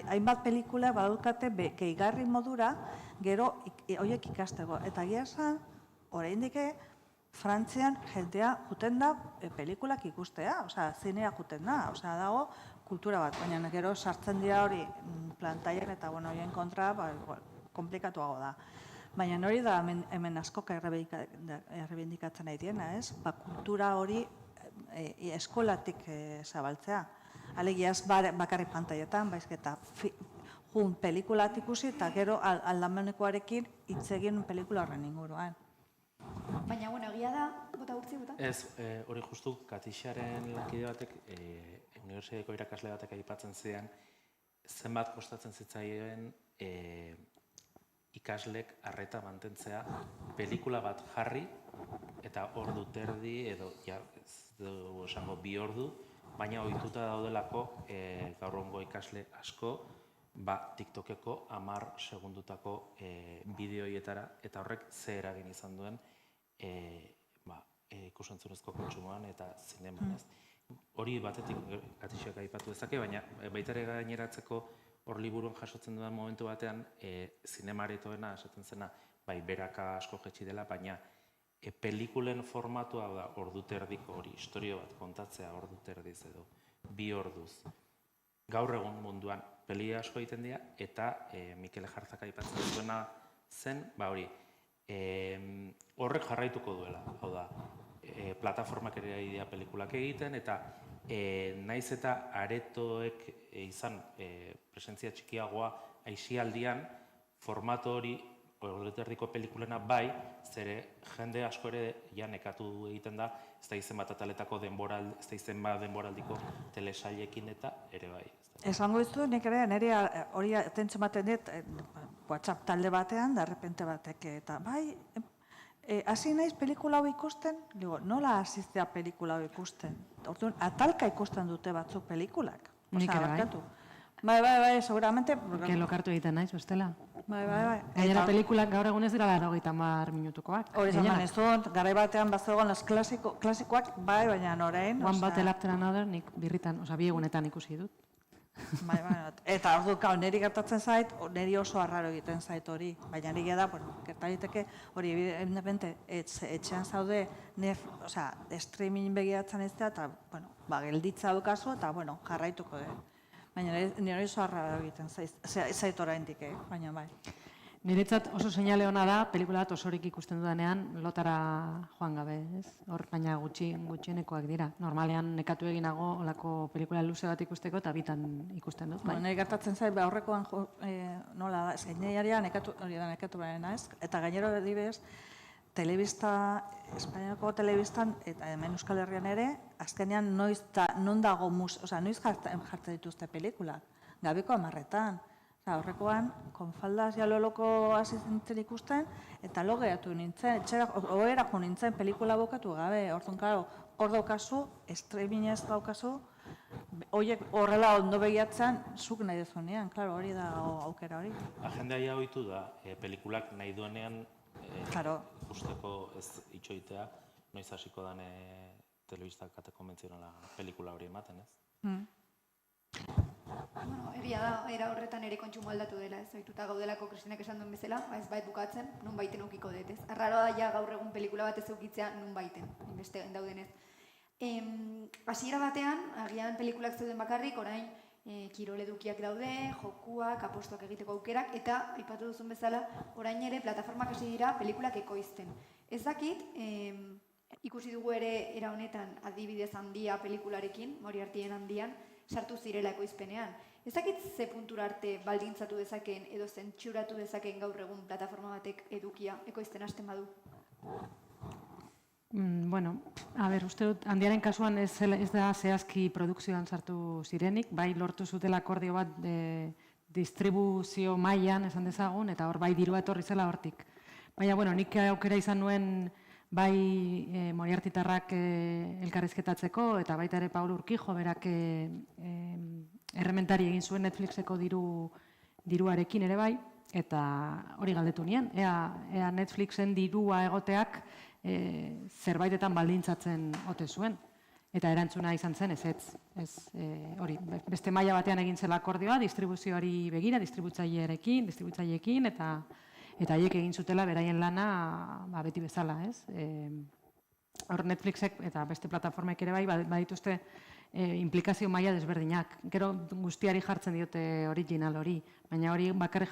hainbat pelikula badukate gehigarri modura, gero horiek ikasteko. Eta gira esan, oraindik Frantzian jendea juten da pelikulak ikustea, zinea juten da, dago kultura bat, baina gero sartzen dira hori plantailen eta horien kontra komplikatuago da. Baina hori da hemen askok errebindikatzen nahi diena, ez? Kultura hori eskolatik zabaltzea. Alegia ez bakarrik pantailetan, baizik eta pelikulat ikusi eta gero aldamenekoarekin hitz egin pelikula horren inguruan. Baina, egia egia da, bota gurtzi, bota? Ez, hori justu, Katixaren lankide batek, unibertsitateko irakasle batek aipatzen zidan, zenbat kostatzen zitzaien ikaslek arreta mantentzea pelikula bat jarri eta ordu terdi edo ez dugu esango 2 ordu, baina ohituta daudelako gaur egungo ikasle asko TikTokeko 10 segundutako bideoietara eta horrek ze eragin izan duen ikus-entzunezko kontsumoan eta zineman. Hori batetik Katixak aipatu dezake, baina baita ere gaineratzeko hor liburuan jasotzen dudan momentu batean zinemaretoena esaten zena bai beraka asko jetxi dela, baina pelikulen formatua da ordu terdiko hori, historio bat kontatzea ordu terdiz edo 2 orduz. Gaur egun munduan peli asko egiten dira eta Mikel Jartzak aipatzen zuena zen, hori, horrek jarraituko duela, hau da, plataformak ere dira pelikulak egiten eta naiz eta aretoek izan presentzia txikiagoa aisialdian formato hori orduterdiko pelikulena bai, zere jende asko ere ja nekatu egiten da, ez da izen bat ataletako ez da izen bat denboraldiko telesailekin eta ere bai. Esango izu, nik ere nire hori atentzen baten dut WhatsApp talde batean, da repente batek eta bai, hasi naiz pelikula hau ikusten, nola hasiztea pelikula hau ikusten? Orduan, atalka ikusten dute batzuk pelikulak. Nik ere bai. Bai, seguramente. Que lokartu egiten naiz, bestela. Bai. Gainera pelikulak gaur egun ez dira 90 minutukoak. Hori zaman ez dut, garai batean bazegoen klasikoak, bai, baina orain. One Battle After Another, nik birritan, bi egunetan ikusi dut. Bai, eta orduan, niri gertatzen zait, niri oso arraro egiten zait hori. Baina nire da, gertariteke hori, evidentemente, etxean zaude, streaming begiratzen ez da, eta, gelditza dukazu, eta, jarraituko da. Baina nire oso arraro egiten zait oraindik, baina bai. Niretzat oso seinale ona da, pelikula bat osorik ikusten dudanean, lotara joan gabe, ez? Hor, baina gutxienekoak dira. Normalean nekatu eginago olako pelikula luze bat ikusteko eta bitan ikusten dut. Nire gertatzen zait, aurrekoan nola da, zeineiaria nekatu baina ez, eta gainero adibidez, telebista, Espainiako telebistan eta hemen Euskal Herrian ere, azkenean noiz jartzen dituzte pelikulak, gabeko 10etan. Horrekoan, konfaldaz jaloloko hasi zintzen ikusten, eta lo geratu nintzen, oherako nintzen pelikula bukatu gabe. Orduan, klaro, hor daukazu, streamingez daukazu, horiek horrela ondo begiatzen, zuk nahi dezunean, klaro, hori da aukera hori. Agenda ja ohitu da, pelikulak nahi duenean ikusteko ez itxoitea, noiz hasiko dan telebista kate konbentzionala pelikula hori ematen, ez? Egia da, era horretan ere kontsumo aldatu dela, ez ohituta gaudelako Kristinak esan duen bezala, ez bait bukatzen, nun baiten ukiko dut, ez? Arraroa da ja gaur egun pelikula bat ez eukitzea nun baiten, beste daudenez. Hasiera batean, agian pelikulak zeuden bakarrik, orain kirol edukiak daude, jokuak, apostuak egiteko aukerak, eta aipatu duzun bezala, orain ere plataformak hasi dira pelikulak ekoizten. Ez dakit, ikusi dugu ere era honetan adibidez handia pelikularekin, Moriartyen handian, sartu zirela ekoizpenean. Ez dakit ze puntura arte baldintzatu dezakeen edo zentsuratu dezakeen gaur egun plataforma batek edukia ekoizten hasten badu? Uste dut, handiaren kasuan ez da zehazki produkzioan sartu zirenik, bai lortu zutela akordio bat distribuzio mailan esan dezagun, eta hor bai dirua etorri zela hortik. Baina, nik aukera izan nuen bai Moriartitarrak elkarrizketatzeko, eta baita ere Paul Urquijo berak errementari egin zuen Netflixeko diruarekin ere bai, eta hori galdetu nien, ea Netflixen dirua egoteak zerbaitetan baldintzatzen ote zuen. Eta erantzuna izan zen, hori, beste maila batean egin zela akordioa, distribuzioari begira, distributzaileekin, eta haiek egin zutela beraien lana beti bezala, ez? Hor Netflixek eta beste plataformek ere bai badituzte implikazio maila desberdinak. Gero guztiari jartzen diote original hori, baina hori bakarrik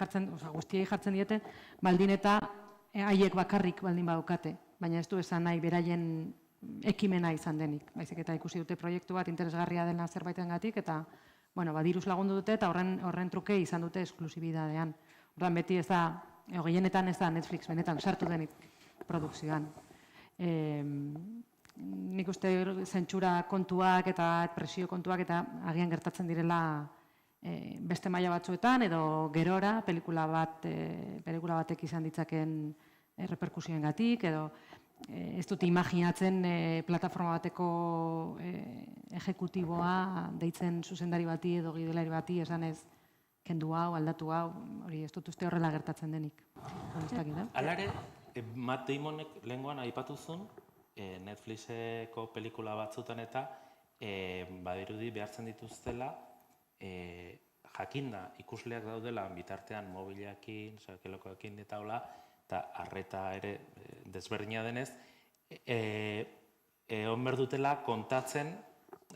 guztiai jartzen diote baldin eta haiek bakarrik baldin badukate. Baina ez du esan nahi beraien ekimena izan denik. Baizik eta ikusi dute proiektu bat interesgarria dena zerbaitengatik eta diruz lagundu dute eta horren truke izan dute esklusibidadean. Orduan beti ez da, gehienetan ez da Netflix benetan sartu denik produkzioan. nik uste zentsura kontuak eta presio kontuak eta agian gertatzen direla beste maila batzuetan edo gerora pelikula batek izan ditzaken reperkusioengatik edo ez dut imaginatzen plataforma bateko ejekutiboa deitzen zuzendari bati edo gidoilari bati esanez kendu hau, aldatu hau, hori ez dut uste horrela gertatzen denik. Alare, Matt Damonek lehengoan aipatu zuen, Netflixeko pelikula batzutan eta badirudi behartzen dituztela jakinda ikusleak daudela bitartean mobileekin, sakelokoekin eta hola, eta arreta ere desberdina denez, egon behar dutela kontatzen,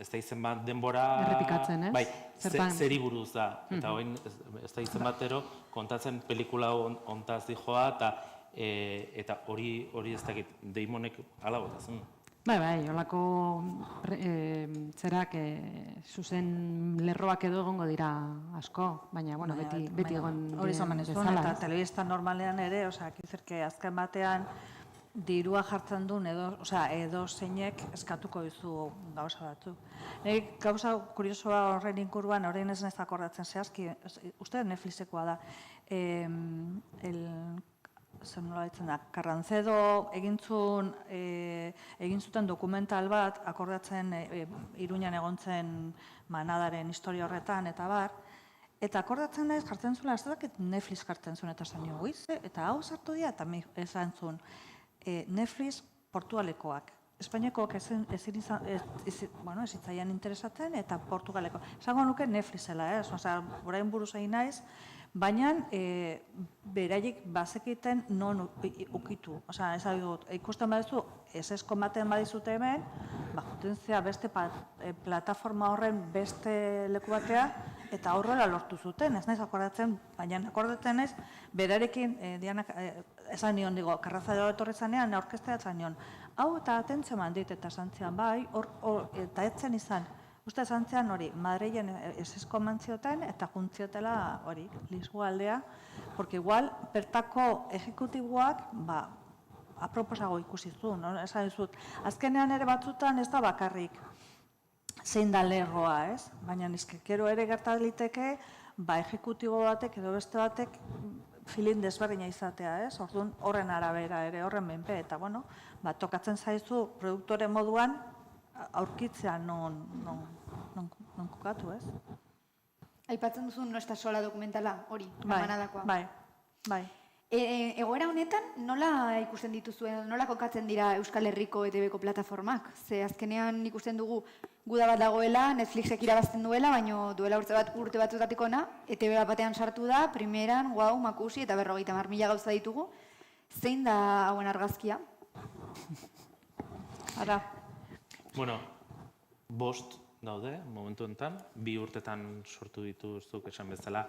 ez da izen bat denbora... Errepikatzen, ez? Bai, zeri buruz da. Eta hoin, ez da izen batero, kontatzen pelikula ontaz dijoa, eta hori ez dakit, Damonek ala botazun. Bai, holako zerak zuzen lerroak edo egongo dira asko, baina beti egon hori zaman ez duen, eta telebista normalean ere, kizerke azken batean dirua jartzen duen edo zeinek eskatuko dizu gauza batzu. Nik gauza kuriosoa horren inguruan, horrein ez nez akordatzen zehazki, uste Netflixekoa da, zer nola ditzen da, Carrancedo egin zuten dokumental bat, akordatzen Iruñan egontzen manadaren historia horretan, eta bar, eta akordatzen naiz jartzen zuen, ez dakit Netflix jartzen zuen, eta zan nio, eta hau sartu dira, eta esan zuen, Netflix Portugalekoak. Espainiakoak ez zitzaian interesatzen, eta Portugaleko. Esango nuke Netflixela, orain buruz egin naiz, baina beraiek bazekiten non ukitu. Ez dut, ikusten baduzu, esesko ematen badizute hemen, jutentzia beste plataforma horren beste leku batea, eta horrela lortu zuten, ez naiz akordatzen, baina akordatzen naiz, berarekin, esan nion, Carrancedo etorri zanean, aurkeztea esan nion, hau eta atentzio mandit eta santzean bai, eta etzen izan, uste santzean hori, Madrilen esesko mantzioten eta juntziotela hori, Lisboa aldea, porque igual, bertako ejekutiboak, aproposago ikusi zuen, esan dizut, azkenean ere batzutan ez da bakarrik zein da lerroa, ez? Baina nizkekero ere gertataliteke, ejekutibo batek edo beste batek filin desberdina izatea, ez? Orduan horren arabera ere, horren menpe, eta tokatzen zaizu produktore moduan aurkitzea non kokatu, ez? Aipatzen duzun No Estás Sola dokumentala, hori, Manadakoa. Bai. Egoera honetan, nola ikusten dituzuen, nola kokatzen dira Euskal Herriko ETV-ko plataformak? Ze azkenean ikusten dugu guda bat dagoela, Netflixek irabazten duela, baina duela urte batzutatik ona, ETV batean sartu da, primeran, guau, makusi, eta 50.000 gauza ditugu. Zein da hauen argazkia? Ara. Bueno, 5 daude, momentu enten, 2 urtetan sortu dituzuk esan bezala,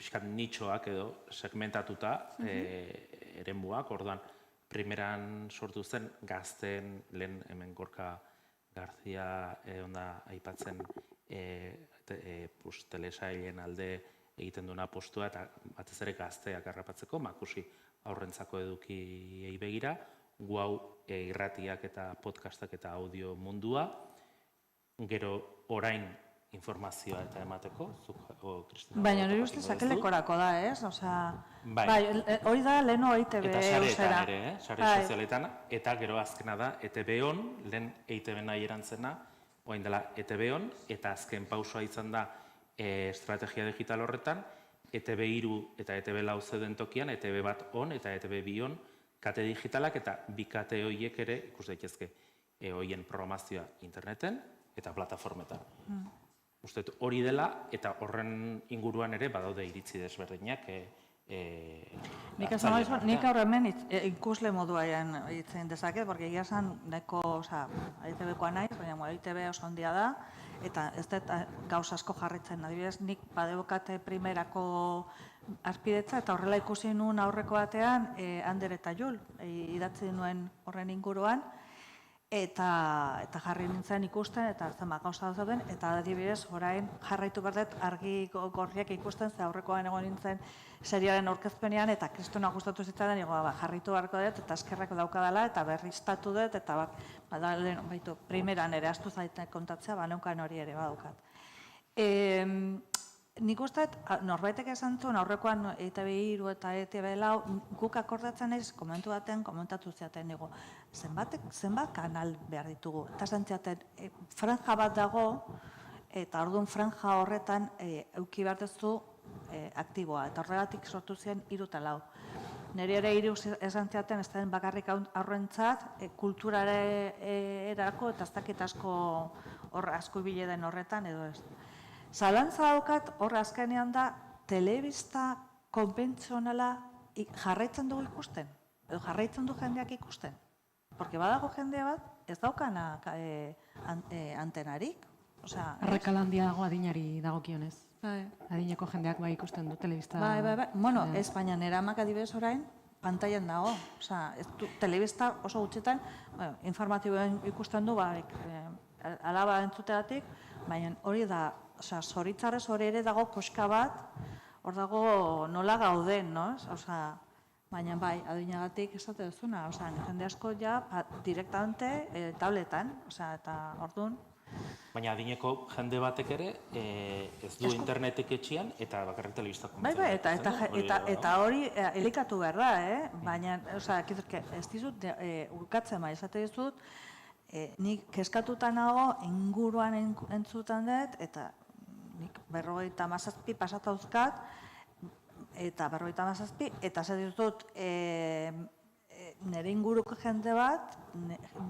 pixkat nitxoak edo segmentatuta eremuak, orduan, primeran sortu zen gazten lehen hemen Gorka Garzia onda aipatzen telesailen alde egiten duena postua eta batez ere gazteak harrapatzeko, makusi aurrentzako edukiei begira, guau irratiak eta podcastak eta audio mundua, gero orain informazioa eta emateko, Kristina. Baina nire ustez sakelekorako da, ez? Hori da leheno EITB eta sareetan ere, sare sozialetan, eta gero azkena da ETB-on, lehen EITB nahi erantzena, orain dela ETB-on, eta azken pausua izan da estrategia digital horretan, ETB3 eta ETB4 zeuden tokian, ETB bat on eta ETB2 on, kate digitalak eta bi kate horiek ere ikus daitezke horien programazioa interneten eta plataformetan. Uste hori dela eta horren inguruan ere badaude iritzi desberdinak. Nik aurre hemen ikusle moduaren itzen dezaket, porque egia esan neko EITB-koa naiz, baina EITB oso handia da, eta ez dut gauz asko jarritzen. Adibidez, nik badebokate primerako azpidetza eta horrela ikusi nuen aurreko batean Ander eta Jul idatzi nuen horren inguruan, eta jarri nintzen ikusten, eta zenbat gauza zauden, eta adibidez, orain jarraitu berdet argi gorriak ikusten, ze aurrekoan egon nintzen seriaren aurkezpenean, eta kristona gustatu zitzaidan, jarritu beharko dut, eta eskerrak daukadala, eta berriztatu dut, eta baitu, primeran ere, astu zaiten kontatzea, neukan hori ere badaukat. Nik uste, norbaitek esan zuen, aurrekoan ETV3 eta ETV4, guk akordatzen ez, komentu batean, komentatu ziaten digo, zenbat kanal behar ditugu. Eta zantziaten, franja bat dago, eta orduan franja horretan euki behar duzu aktiboa, eta horregatik sortu ziren 3 eta 4. Nire ere 3 esan ziaten, ez den bakarrik aurrentzat, kulturarako eta ez dakit asko ibile den horretan, edo ez. Zalantza daukat, hor azkenean da, telebista konbentzionala jarraitzen dugu ikusten, edo jarraitzen du jendeak ikusten. Porque badago jende bat, ez daukana antenarik. Arrakala handia dago adinari dagokionez. Adineko jendeak bai ikusten du telebista. Bai. Bueno, ez baina nera amak adibidez orain, pantailan dago. Telebista oso gutxetan, informatiboen ikusten du, alaba entzuteratik, baina hori da, zoritzarrez hori ere dago koska bat, hor dago nola gauden, no? Baina bai, adinagatik esate duzuna, jende asko ja direktamente tabletan, eta orduan. Baina adineko jende batek ere ez du internetek etxean eta bakarrik telebista konbentzionala. Bai, eta hori elikatu behar da, baina, ez dizut, urkatzen bai, esate dizut, nik keskatuta nago inguruan entzutan dut, eta nik 57 pasatauzkat, eta 57, eta zer ditut nire inguruko jende bat,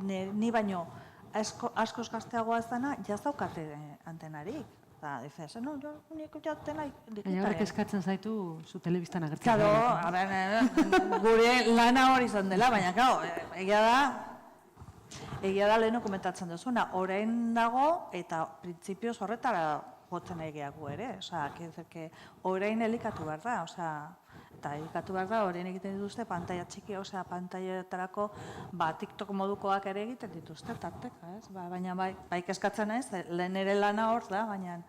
ni baino askoz gazteagoa ez dana, jazaukate antenarik. Eta, dizes, no, nik jatena digitalean. Baina horrek eskatzen zaitu zu telebistan agertzen. Claro, gure lana hori izan dela, baina, egia da leheno komentatzen duzuna, orain dago eta printzipioz horretara gotzen egiagu ere, orain elikatu behar da, eta elikatu behar da, orain egiten dituzte pantaila txiki, pantailetarako TikTok modukoak ere egiten dituzte, tarteka, baina bai keskatzen naiz, lehen ere lana hor da, baina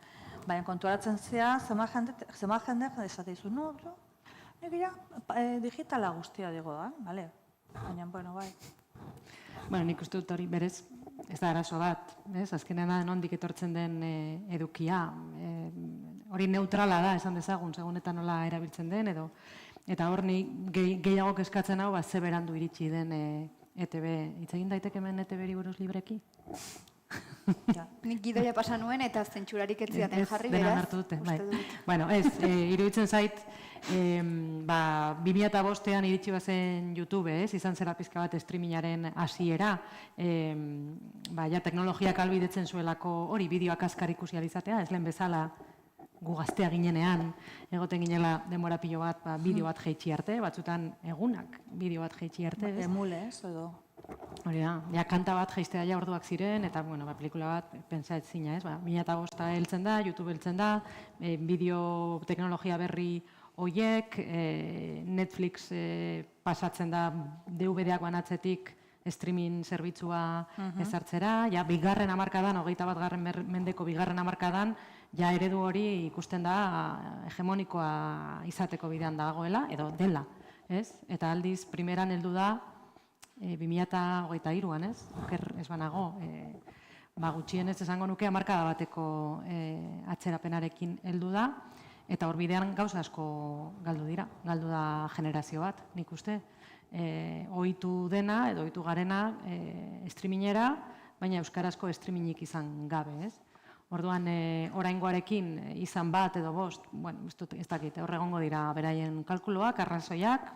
kontuaratzen zea, zema jende esate dizu, no, nik digitala guztia digo da, baina, bueno, bai. Bueno, nik uste dut hori berez, ez da arazo bat, azkenean da nondik etortzen den edukia. Hori neutrala da, esan dezagun, segun eta nola erabiltzen den, eta hor gehiago eskatzen hau, ze berandu iritsi den ETB. Hitz egin daiteke hemen ETB-ri buruz libreki? Nik gidoia pasa nuen eta zentsurarik ez zidaten jarri, beraz. Denan hartu dute, bai. Bueno, ez, iruditzen zait, 2005an iritsi bazen YouTube, izan zera pizka bat streamingaren hasiera, teknologiak albidetzen zuelako hori bideoak azkar ikusi alizatea, ez lehen bezala gu gaztea ginenean, egoten ginela denbora pilo bat, bideo bat jeitsi arte, batzutan egunak bideo bat jeitsi arte. Emulez, edo? Hori da, kanta bat jeistea ja orduak ziren, eta pelikula bat pentsaetzina, 2005 heltzen da, YouTube heltzen da, bideo teknologia berri horiek, Netflix pasatzen da DVD-ak banatzetik streaming zerbitzua ezartzera, bigarren hamarkadan, 21. mendeko bigarren hamarkadan, eredu hori ikusten da hegemonikoa izateko bidean dagoela, edo dela, eta aldiz primeran heldu da 2023an, oker ez banago, gutxienez esango nuke hamarkada bateko atzerapenarekin heldu da, eta hor bidean gauza asko galdu dira, galdu da generazio bat, nik uste. Ohitu dena, edo ohitu garena streamingera, baina euskarazko streamingik izan gabe, ez? Orduan, oraingoarekin izan bat edo bost, ez dakit, hor egongo dira beraien kalkuloak, arrazoiak,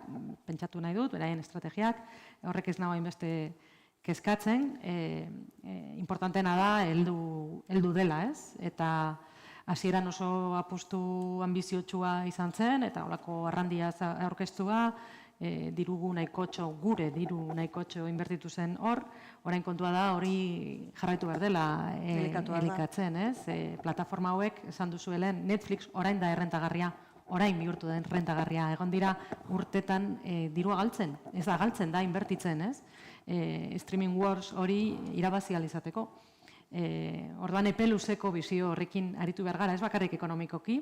pentsatu nahi dut, beraien estrategiak, horrek ez nago hainbeste kezkatzen, importantena da heldu dela, ez? Eta hasieran oso apustu ambiziotsua izan zen, eta holako arrandia aurkeztua, dirugu nahikotxo, gure diru nahikotxo inbertitu zen hor, orain kontua da hori jarraitu behar dela elikatzen, ez? Plataforma hauek, esan duzuelen, Netflix orain da errentagarria, orain bihurtu den rentagarria, egon dira urtetan dirua galtzen, ez da galtzen da inbertitzen, ez? streaming wars hori irabazi ahal izateko. Orduan epe luzeko bizio horrekin aritu behar gara, ez bakarrik ekonomikoki,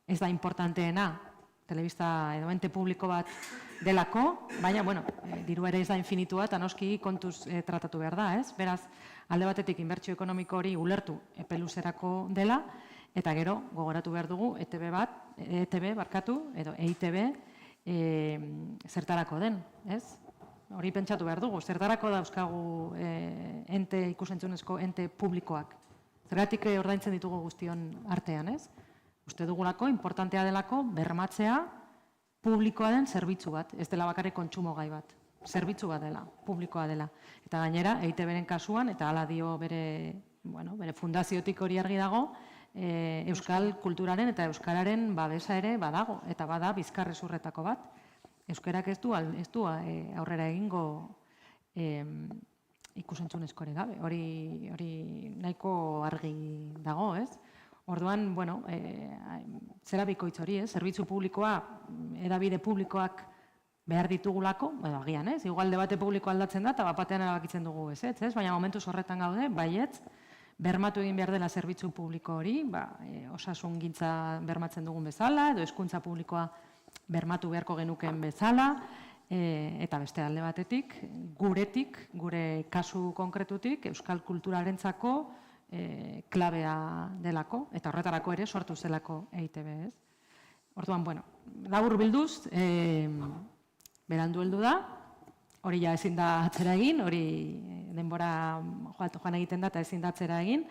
ez da importanteena telebista edo ente publiko bat delako, baina, bueno, diru ere ez da infinitua eta noski kontuz tratatu behar da, ez? Beraz, alde batetik inbertsio ekonomiko hori ulertu epe luzerako dela, eta gero gogoratu behar dugu EITB zertarako den, ez? Hori pentsatu behar dugu, zertarako dauzkagu ikusentzunezko ente publikoak. Zergatik ordaintzen ditugu guztion artean, ez? Uste dugulako, importantea delako, bermatzea publikoa den zerbitzu bat, ez dela bakarrik kontsumo gai bat. Zerbitzu bat dela, publikoa dela. Eta gainera, EITB-ren kasuan, eta hala dio bere fundaziotik hori argi dago, euskal kulturaren eta euskararen babesa ere badago, eta bada bizkarrezurretako bat. Euskarak ez du aurrera egingo ikusentzunezko ere gabe. Hori nahiko argi dago, ez? Orduan, bueno, zera bikoitz hori, zerbitzu publikoa, edabide publikoak behar ditugulako, agian, ez? Igual debate publiko aldatzen da, eta bapatean erabakitzen dugu ez, ez? Baina momentuz horretan gaude, baietz, bermatu egin behar dela zerbitzu publiko hori, osasungintza bermatzen dugun bezala, edo hezkuntza publikoa bermatu beharko genuken bezala, eta beste alde batetik, guretik, gure kasu konkretutik, euskal kulturarentzako klabea delako, eta horretarako ere sortu zelako EITB, ez? Orduan, bueno, labur bilduz, berandu heldu da, hori ja ezin da atzera egin, hori denbora joan egiten da eta ezin da atzera egin,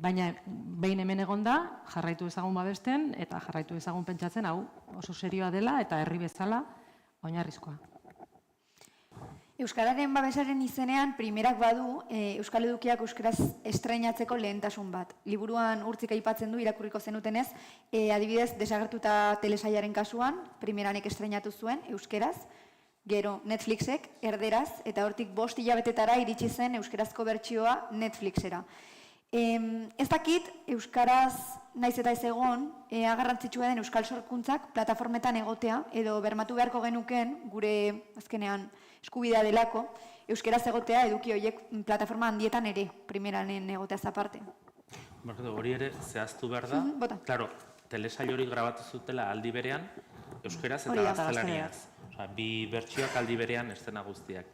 baina behin hemen egon da, jarraitu ezagun babesten, eta jarraitu ezagun pentsatzen, hau oso serioa dela eta herri bezala oinarrizkoa. Euskararen babesaren izenean, primerak badu, Euskal Edukiak euskaraz estreinatzeko lehentasun bat. Liburuan urtzik aipatzen du irakurriko zenutenez, adibidez, desagertuta telesaiaren kasuan, primeranek estreinatu zuen euskeraz, gero Netflixek erderaz, eta hortik 5 hilabetetara iritsi zen euskarazko bertsioa Netflixera. Ez dakit, euskaraz naiz eta ez egon, garrantzitsua den euskal sorkuntzak plataformetan egotea, edo bermatu beharko genuken, gure azkenean eskubidea delako, euskaraz egotea eduki horiek plataforma handietan ere, primeranen egoteaz aparte. Hori ere zehaztu behar da. Claro, telesail hori grabatu zutela aldi berean, euskaraz eta gaztelaniaz. Bi bertsioak aldi berean eszena guztiak.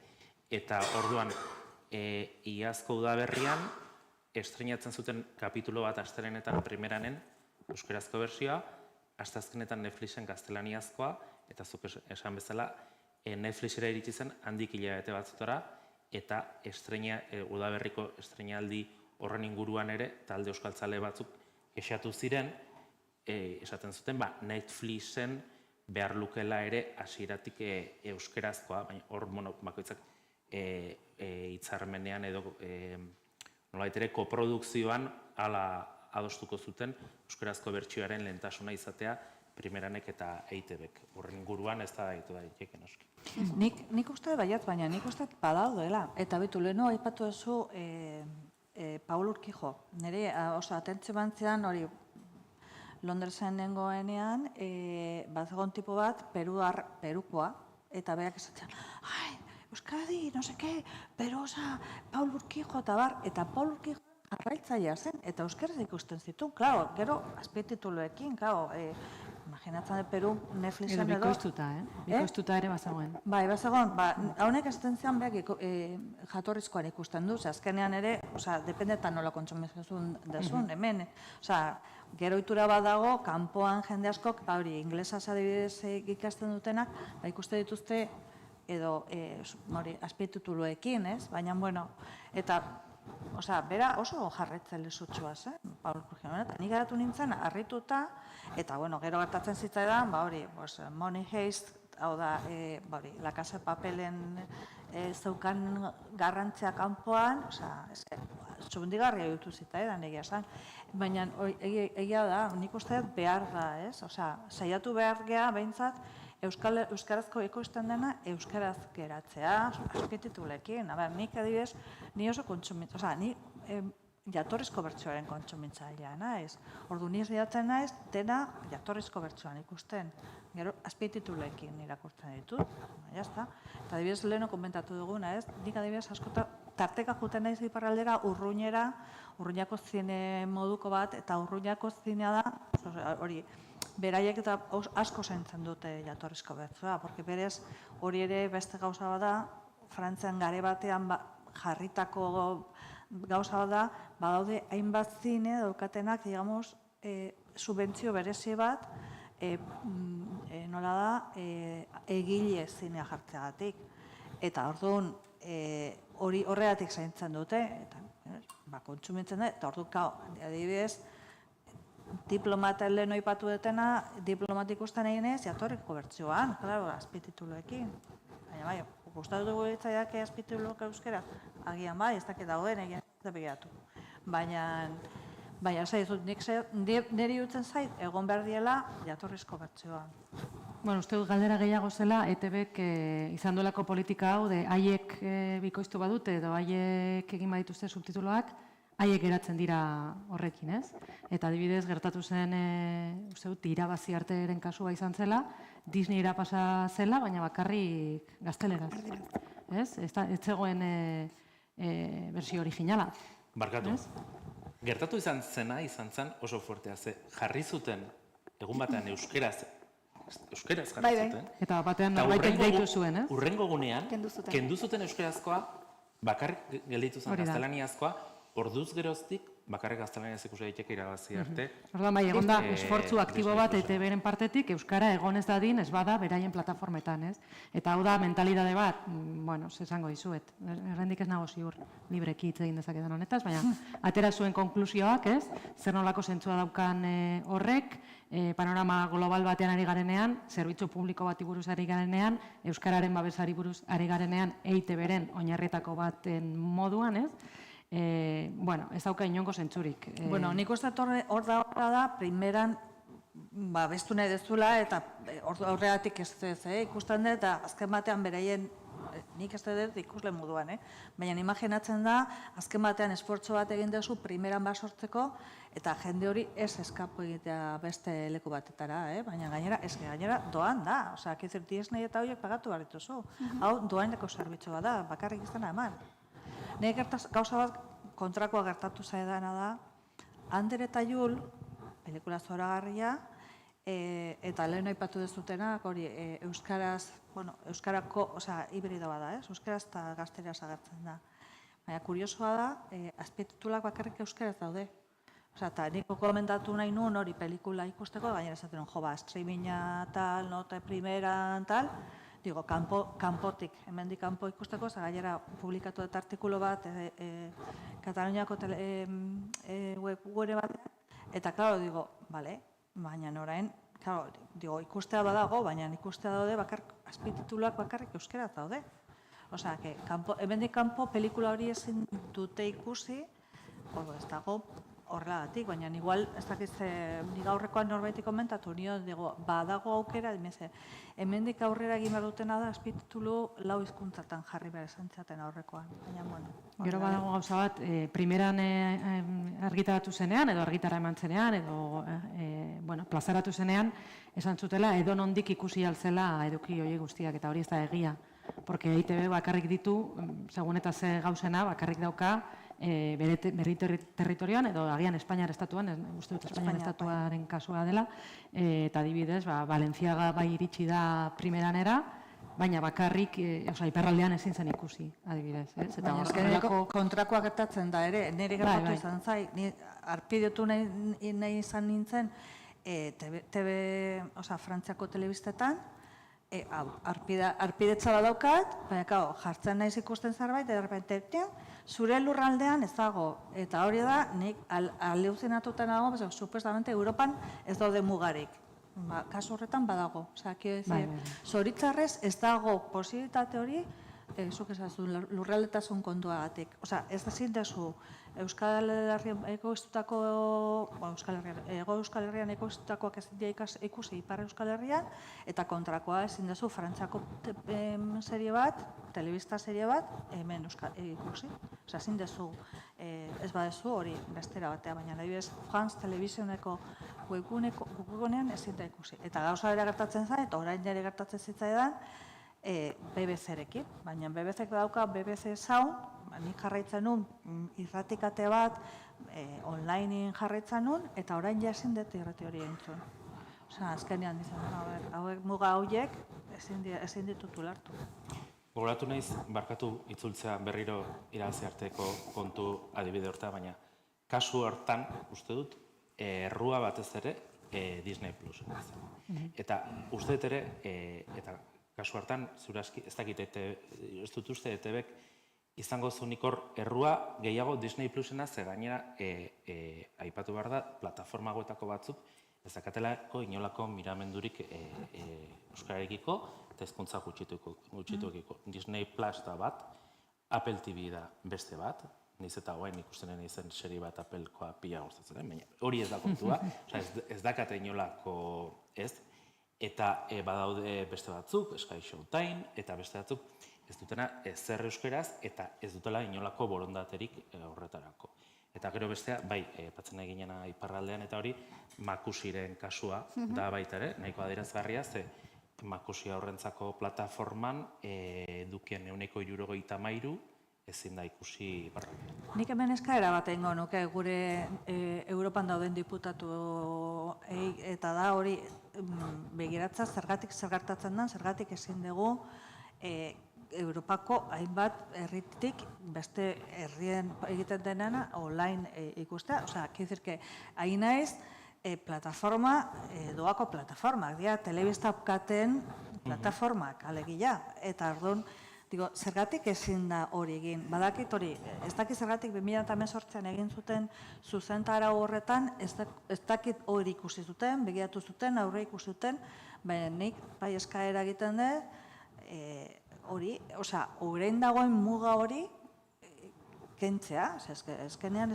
Eta orduan, iazko udaberrian, estreinatzen zuten kapitulo bat astelenetan primeranen euskarazko bertsioa, asteazkenetan Netflixen gaztelaniazkoa, eta zuk esan bezala, Netflixera iritsi zen handik hilabete batzutara, eta udaberriko estreinaldi horren inguruan ere, talde euskaltzale batzuk esatu ziren, esaten zuten, Netflixen behar lukela ere hasieratik euskarazkoa, baina hor bakoitzak hitzarmenean edo nolabait ere koprodukzioan hala adostuko zuten euskarazko bertsioaren lehentasuna izatea primeranek eta EITBek. Horren inguruan ez da ditu daiteke noski. Nik uste baiat, baina nik uste badaudela. Eta bitu, leheno aipatu duzu Paul Urquijo. Nire, atentzio bantzean hori Londresen nengoenean, bazegon tipo bat perukoa, eta berak esatzen, Euskadi, no seke, pero, Paul Urquijo eta bar, eta Paul Urquijo jarraitzailea zen, eta euskeraz ikusten zituen, klaro, gero, azpietituloekin, klaro, imaginatzen de Peru, Netflixen edo... Edo bikoiztuta, bikoiztuta ere bazagoen. Bai, bazagoen, haunek esaten zian behak jatorrizkoan ikusten du, azkenean ere, dependetan nola kontsumizun desun, hemen, gero itura bat dago, kanpoan jende askok, hori, inglesaz adibidez ikasten dutenak, ikuste dituzte, edo azpietituloekin, ez? Baina, bueno, eta, bera oso jarretzen lezutxua, Paul Urquijo, eta nik geratu nintzen, harrituta, eta, bueno, gero gertatzen zitzaidan, Money Heist, hau da, La Casa de Papelen zeukan garrantzia kanpoan, txundigarria jutu zitzaidan, egia esan. Baina, egia da, nik uste behar da, ez? Saiatu behar geha, behintzat, euskarazko ekoizten dena, euskaraz geratzea, azpietitulekin. Nik adibidez, ni oso kontsumitu, jatorrizko bertsioaren kontsumitzailea naiz. Ordu ni ez diatzen naiz, dena jatorrizko bertsioan ikusten. Gero, azpititulekin irakurtzen ditut, jazta. Eta adibidez leheno komentatu duguna, ez? Nik adibidez askota tarteka juten naiz iparraldera, Urruñako zine moduko bat, eta Urruñako zinea da, hori, beraiek eta asko zaintzen dute jatorrizko bertsoa, porque berez hori ere beste gauza bat da, Frantzian gare batean jarritako gauza bat da, badaude hainbat zine daukatenak, digamos, subentzio berezi bat, nola da, egile zinea jartzeagatik. Eta orduan, hori horregatik zaintzen dute, eta kontsumitzen dut, eta orduan, adibidez, diplomata lehen oipatu dutena, diplomatik usten eginez, jatorriko bertsioan, klaro, azpitituloekin. Baina bai, gustatu dugu ditzaidak azpitituloak euskera, agian bai, ez dakit dagoen, egin ez da begiratu. Baina, niri dutzen zait, egon behar diela jatorrizko bertsioan. Bueno, uste dut galdera gehiago zela, ETBek izan duelako politika hau, de haiek bikoiztu badute, edo haiek egin badituzte subtituloak, haiek geratzen dira horrekin, ez? Eta adibidez, gertatu zen, uste dut, irabazi arteren kasua izan zela, Disneyra pasa zela, baina bakarrik gazteleraz. Ez? Ez zegoen bersio originala. Barkatu. Gertatu izan zen oso fuertea, ze jarri zuten, egun batean euskeraz jarri zuten. Eta batean norbaitek deitu zuen, ez? Urrengo gunean, kendu zuten euskerazkoa, bakarrik gelditu zen gaztelaniazkoa, orduz geroztik, bakarrik gaztelaniaz ikusi daiteke irabazi arte. Orduan bai, egon da, esfortzu aktibo bat ETBren partetik, euskara egon ez dadin, ez bada, beraien plataformetan, ez? Eta hau da, mentalidade bat, bueno, esango dizuet, errendik ez nago ziur, libreki hitz egin dezaketan honetaz, baina atera zuen konklusioak, ez? Zer nolako zentzua daukan horrek, panorama global batean ari garenean, zerbitzu publiko bati buruz ari garenean, euskararen babesari buruz ari garenean, EITBren oinarrietako baten moduan, ez? Bueno, ez dauka inongo zentzurik. Bueno, nik uste hor da, primeran bestu nahi dezula, eta horregatik ez ikusten dut, eta azken batean beraien, nik ez dut ikusle moduan, baina imaginatzen da, azken batean esfortzo bat egin duzu primeran basortzeko, eta jende hori ez eskapo egitea beste leku batetara, baina gainera doan da, osea, kizir Disney eta horiek pagatu behar dituzu. Hau, doaineko zerbitzu bat da, bakarrik izan eman. Nik gauza bat kontrakoa gertatu zaidana da, Ander eta Jul, pelikula zoragarria, eta lehen aipatu dezutenak, hori, euskaraz, bueno, euskarako, osea, hibrido bada, euskaraz eta gazteraz agertzen da. Baina, kuriosoa da, azpititulak bakarrik euskaraz daude. Osea, eta nik komentatu nahi nuen hori pelikula ikusteko, gainera esaten jo, streaminga tal, nota primeran tal, digo, kanpotik, hemendik kanpo ikusteko, gainera publikatu dut artikulu bat Kataluniako webgune bat, eta, klaro, digo, bale, baina orain, klaro, digo, ikustea badago, baina ikustea daude, azpitituluak bakarrik euskeraz daude. Osea, hemendik kanpo pelikula hori ezin dute ikusi, ez dago horregatik, baina igual, ez dakiz, nik aurrekoan norbaitik komentatu, nio, badago aukera, hemendik aurrera egin behar dutena da, azpititulu lau hizkuntzatan jarri behar esan txaten aurrekoan. Gero badago gauza bat, primeran argitaratu zenean, edo argitara eman zenean, edo plazaratu zenean, esan zutela, edo nondik ikusi altzela eduki horiek guztiak, eta hori ez da egia. Porque EITB bakarrik ditu, segun eta ze gauzena, bakarrik dauka, bere territorioan, edo agian Espainiar estatuan, uste dut Espainiar estatuaren kasua dela, eta adibidez, Valenciaga bai iritsi da primeranera, baina bakarrik, iparraldean ezin zen ikusi, adibidez. Baina kontrakoa gertatzen da ere, nire gertatu izan zai, arpidetu nahi izan nintzen, Frantziako telebistetan, arpidetza badaukat, baina jartzen naiz ikusten zerbait, eta repente, zure lurraldean ez dago, eta hori da, nik aleuzinatuta nago, supuestamente Europan ez daude mugarik. Kasu horretan badago. Zoritzarrez ez dago posibilitate hori, zuk esazu, lurraldetasun kontuagatik. Ez da zintezu, Euskal Herrian ekoiztutako, Ego Euskal Herrian ekoiztutakoak ez dira ikusi Ipar Euskal Herrian, eta kontrakoa ezin dezu Frantziako serie bat, telebista serie bat, hemen ikusi. Ezin dezu ez badezu hori bestera batea, baina adibidez France Televisioneko webgunean ezin da ikusi. Eta gauza ere gertatzen zen, eta orain ere gertatzen zitzaidan, BBC-rekin, baina BBC-ek dauka BBC Sound, nik jarraitzen nun irratikate bat, onlinein jarraitzen nun, eta orain ja ezin dut irrati hori entzun. Osea, azkenean izan, hauek muga horiek ezin ditut ulertu. Gogoratu naiz, barkatu itzultzea berriro irabazi arteko kontu adibide horta, baina kasu hortan, uste dut, errua batez ere Disney Plus. Eta uste dut ere, eta kasu hartan, zuraski, ez dakit, ez dut uste, ETB-ek izango zunik hor errua gehiago Disney Plusena, ze gainera aipatu behar da, plataforma hauetako batzuk, ez dakatelako inolako miramendurik euskararekiko eta hezkuntza gutxituekiko. Disney Plus da bat, Apple TV da beste bat, niz eta hoain ikusten izen seri bat Applekoa pila gustatzen, baina hori ez da kontua, ez dakate inolako ez, eta badaude beste batzuk, Sky Showtime, eta beste batzuk ez dutena ezer euskeraz eta ez dutela inolako borondaterik horretarako. Eta gero bestea, bai, patzen eginena iparraldean eta hori, Makusiren kasua da baita ere, nahiko adierazgarria, ze Makusi aurrentzako plataforman dukien 173 ezin da ikusi iparraldean. Nik hemen eskaera bat egingo nuke gure Europan dauden diputatu eta da hori begiratza zergatik gertatzen den, zergatik ezin dugu Europako hainbat herritik beste herrien egiten denena online ikustea. Osea, quiero decir que hain naiz plataforma, doako plataformak, dira, telebista-katen plataformak, alegia. Eta orduan, digo, zergatik ezin da hori egin. Badakit hori, ez dakit zergatik 2018an egin zuten zuzentarau horretan, ez dakit hori ikusi zuten, begiratu zuten, aurre ikusi zuten, baina nik bai eskaera egiten dut, hori, osea, orain dagoen muga hori kentzea, ezkenean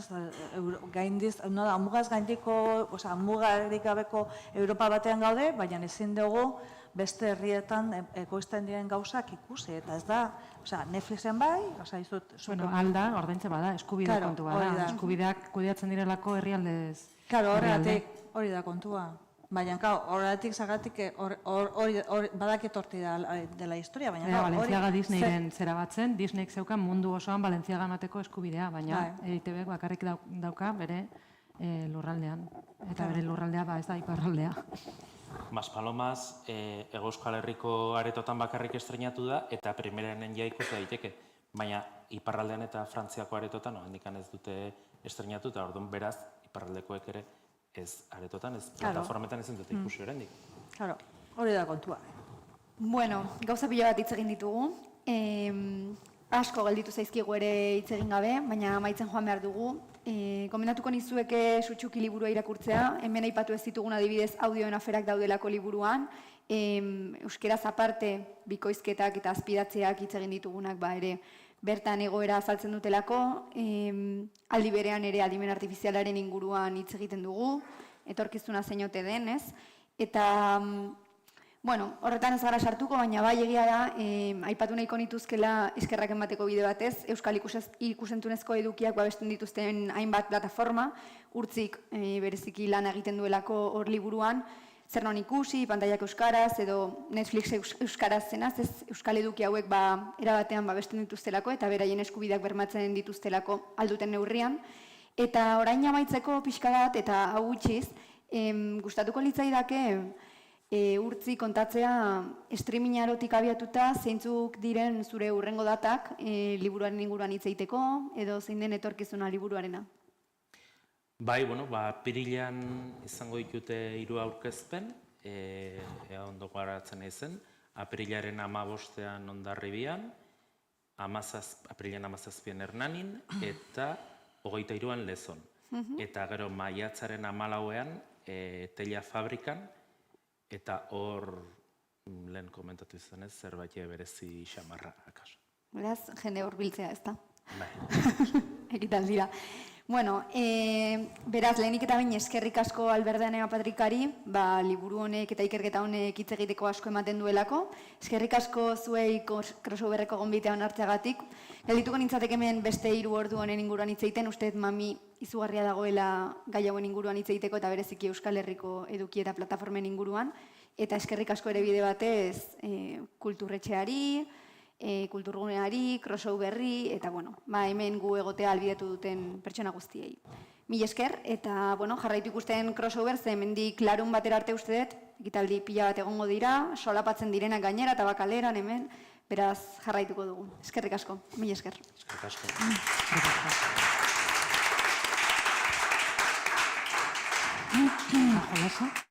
gaindiz, mugaz gaindiko, osea, mugarik gabeko Europa batean gaude, baina ezin dugu beste herrietan ekoizten diren gauzak ikusi, eta ez da, osea, Netflixen bai, osea, izut... Bueno, alda, ordaintze bada, eskubide kontua da, eskubideak kudeatzen direlako herrialdez. Claro, horregatik, hori da kontua. Baina, horregatik zagatik badakit horti dela historia, baina... Balenciaga Disneyren zera batzen, Disneyk zeukan mundu osoan Balenciaga emateko eskubidea, baina EITBek bakarrik dauka bere lurraldean. Eta bere lurraldea ez da iparraldea. Maspalomas Hego Euskal Herriko aretotan bakarrik estrenatu da, eta primeranen ja ikus daiteke. Baina iparraldean eta Frantziako aretotan, handikan ez dute estrenatu, eta orduan beraz, iparraldekoek ere ez aretotan, ez plataformetan ez dute ikusi oraindik. Claro, hori da kontua. Bueno, gauza pila bat hitz egin ditugu. Asko gelditu zaizkigu ere hitz egin gabe, baina amaitzen joan behar dugu. Gomendatuko nizueke Sutsuki liburua irakurtzea, hemen aipatu ez ditugun adibidez audioen aferak daudelako liburuan, euskeraz aparte bikoizketak eta azpidatzeak hitz egin ditugunak ere bertan egoera azaltzen dutelako, aldi berean ere adimen artifizialaren inguruan hitz egiten dugu, etorkizuna zeinote den, ez? Eta, bueno, horretan ez gara sartuko, baina bai egia da, aipatu nahiko nituzkela eskerrak emateko bide batez, Euskal ikusentzunezko edukiak babesten dituzten hainbat plataforma, urtzik bereziki lan egiten duelako hor liburuan, zer non ikusi, pantaiak euskaraz, edo Netflix euskaraz zenaz, ez euskal eduki hauek erabatean babesten dituztelako, eta beraien eskubideak bermatzen dituztelako alduten neurrian. Eta orain amaitzeko pixka bat, eta hau gutxiz, gustatuko litzaidake urtzi kontatzea streaming arotik abiatuta zeintzuk diren zure hurrengo datak liburuaren inguruan hitz egiteko, edo zein den etorkizuna liburuarena. Bai, bueno, apirilean izango ditute 3 aurkezpen, ea ondo garatzen izen, apirilaren 15ean Hondarribian, apirilean 17ean Hernanin, eta 23ean Lezon. Eta gero maiatzaren 14ean Teila Fabrikan, eta hor lehen komentatu izanez, zerbait berezi xamarra akaso. Beraz, jende hor biltzea, ez da? Bai. Egital dira. Bueno, beraz, lehenik eta bain eskerrik asko Alberdanea Patrikari, liburu honek eta ikerketa honek hitz egiteko asko ematen duelako. Eskerrik asko zuei crossoverreko gonbitea onartzeagatik. Geldituko nintzateke hemen beste 3 ordu honen inguruan hitz egiten, uste dut mami izugarria dagoela gai hauen inguruan hitz egiteko eta bereziki Euskal Herriko eduki eta plataformen inguruan. Eta eskerrik asko ere bide batez kulturretxeari, kulturguneari, crossoverri, eta hemen gu egotea albidetu duten pertsona guztiei. Mil esker, eta jarraitu ikusten crossover, ze hemendik larun batera arte uste dut, ekitaldi pila bat egongo dira, solapatzen direnak gainera eta bakaleran hemen, beraz jarraituko dugu. Eskerrik asko, mil esker. Eskerrik asko. Jolasa.